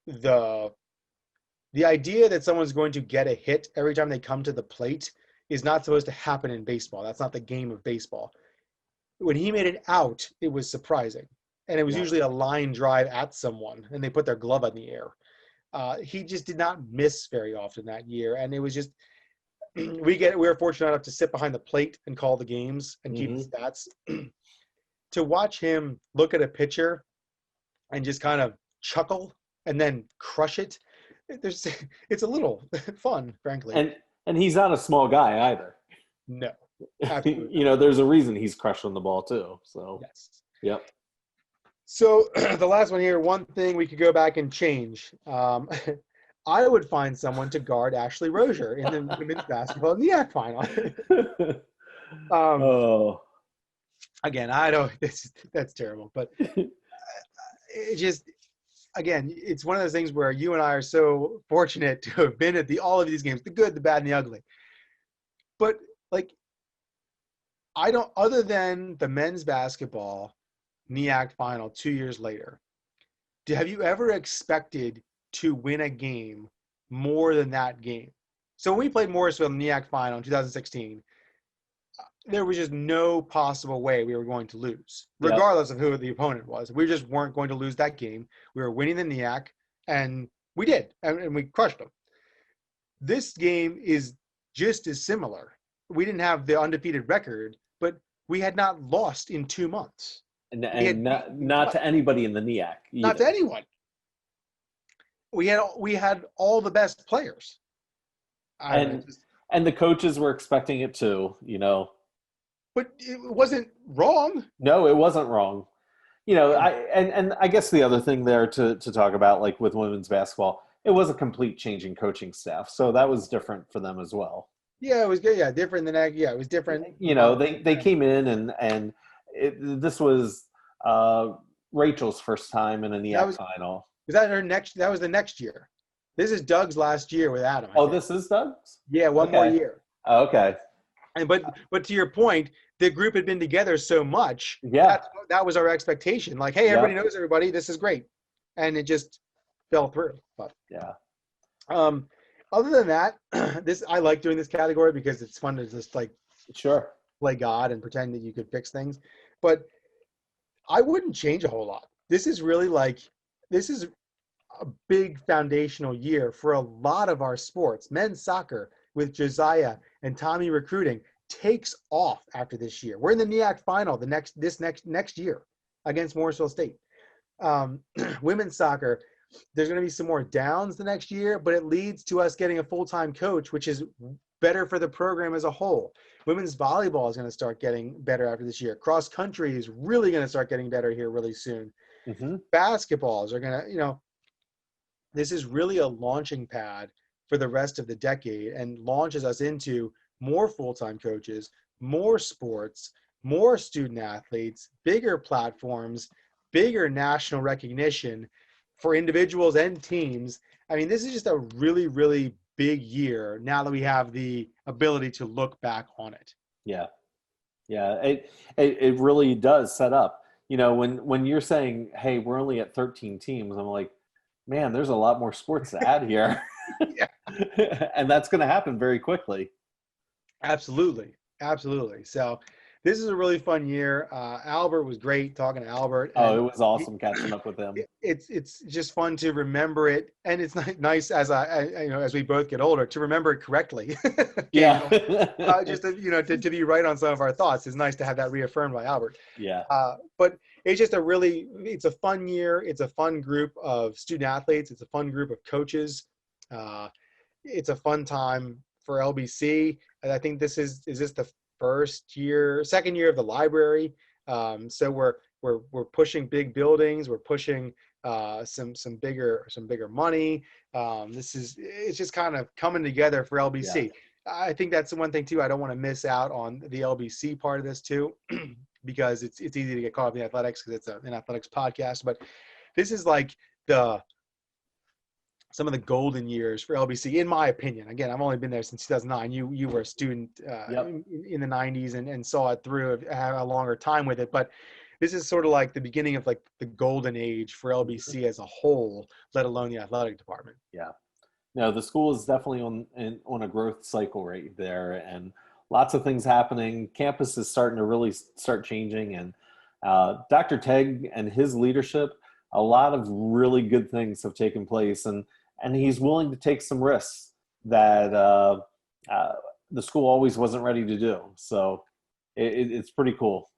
the idea that someone's going to get a hit every time they come to the plate is not supposed to happen in baseball. That's not the game of baseball. When he made it out, it was surprising. And it was usually a line drive at someone, and they put their glove in the air. He just did not miss very often that year. And it was just, we were fortunate enough to sit behind the plate and call the games and keep the stats. To watch him look at a pitcher and just kind of chuckle and then crush it, it's a little fun, frankly. And he's not a small guy either. No, absolutely. There's a reason he's crushing the ball too. So yes. Yep. So the last one here, one thing we could go back and change. I would find someone to guard Ashley Rozier in the women's basketball NEAC final. Again, I don't. That's terrible, but it just. Again, it's one of those things where you and I are so fortunate to have been at all of these games, the good, the bad, and the ugly. But other than the men's basketball NEAC final 2 years later, have you ever expected to win a game more than that game? So when we played Morrisville in the NEAC final in 2016, there was just no possible way we were going to lose, regardless of who the opponent was. We just weren't going to lose that game. We were winning the NEAC, and we did, and we crushed them. This game is just as similar. We didn't have the undefeated record, but we had not lost in 2 months. And not to anybody in the NEAC either. Not to anyone. We had all the best players. And the coaches were expecting it too, But it wasn't wrong. No, it wasn't wrong. I guess the other thing there to talk about, like with women's basketball, it was a complete change in coaching staff. So that was different for them as well. Yeah, it was good. Yeah, different than that. Yeah, it was different. They came in and this was Rachel's first time in a NEAC final. Was that her next? That was the next year. This is Doug's last year with Adam. This is Doug's? Yeah, one more year. Oh, okay. But to your point, the group had been together so much. Yeah. That was our expectation. Like, hey, everybody knows everybody. This is great. And it just fell through. But yeah. Other than that, I like doing this category because it's fun to just play God and pretend that you could fix things. But I wouldn't change a whole lot. This is really this is a big foundational year for a lot of our sports. Men's soccer with Josiah and Tommy recruiting. takes off after this year. We're in the NEAC Final next year against Morrisville State. Women's soccer, there's going to be some more downs the next year, but it leads to us getting a full-time coach, which is better for the program as a whole. Women's volleyball is going to start getting better after this year. Cross country is really going to start getting better here really soon. Basketballs are going to, this is really a launching pad for the rest of the decade and launches us into more full-time coaches, more sports, more student athletes, bigger platforms, bigger national recognition for individuals and teams. I mean, this is just a really, really big year now that we have the ability to look back on it. Yeah. It really does set up. When you're saying, hey, we're only at 13 teams, I'm like, man, there's a lot more sports to add here. And that's going to happen very quickly. Absolutely. So this is a really fun year. Albert was great talking to Albert. Oh, it was awesome catching up with him. It's just fun to remember it, and it's nice as we both get older to remember it correctly. Yeah. Just to be right on some of our thoughts. It's nice to have that reaffirmed by Albert. Yeah. But it's just it's a fun year. It's a fun group of student athletes. It's a fun group of coaches. It's a fun time for LBC. And I think is this the second year of the library. So we're pushing big buildings. We're pushing some bigger money. It's just kind of coming together for LBC. Yeah. I think that's the one thing too. I don't want to miss out on the LBC part of this too, because it's easy to get caught up in athletics because it's an athletics podcast. But this is like some of the golden years for LBC, in my opinion. Again, I've only been there since 2009. You were a student in the 90s and saw it through, had a longer time with it. But this is sort of like the beginning of like the golden age for LBC as a whole, let alone the athletic department. Yeah. No, the school is definitely on a growth cycle right there, and lots of things happening. Campus is starting to really start changing, and Dr. Tegg and his leadership, a lot of really good things have taken place, and he's willing to take some risks that the school always wasn't ready to do. So it's pretty cool.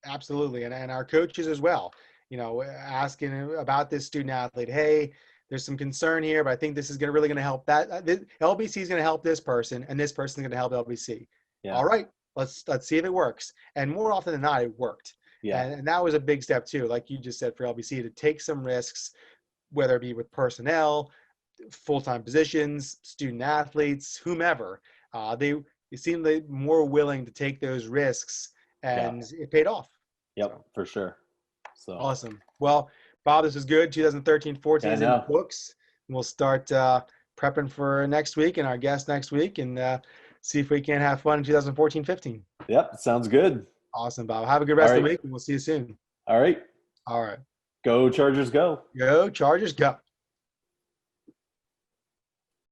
Absolutely. And our coaches as well, asking about this student athlete, hey, there's some concern here, but I think this is really going to help that. LBC is going to help this person, and this person is going to help LBC. Yeah. All right, let's see if it works. And more often than not, it worked. Yeah. And that was a big step too, like you just said, for LBC to take some risks, whether it be with personnel, full-time positions, student athletes, whomever. They seemed more willing to take those risks, and it paid off. Yep, so. For sure. So awesome. Well, Bob, this is good. 2013-14 is in the books. We'll start prepping for next week and our guest next week, and see if we can have fun in 2014-15. Yep, sounds good. Awesome, Bob. Have a good rest of the week, and we'll see you soon. All right. All right. Go Chargers, go. Go Chargers, go.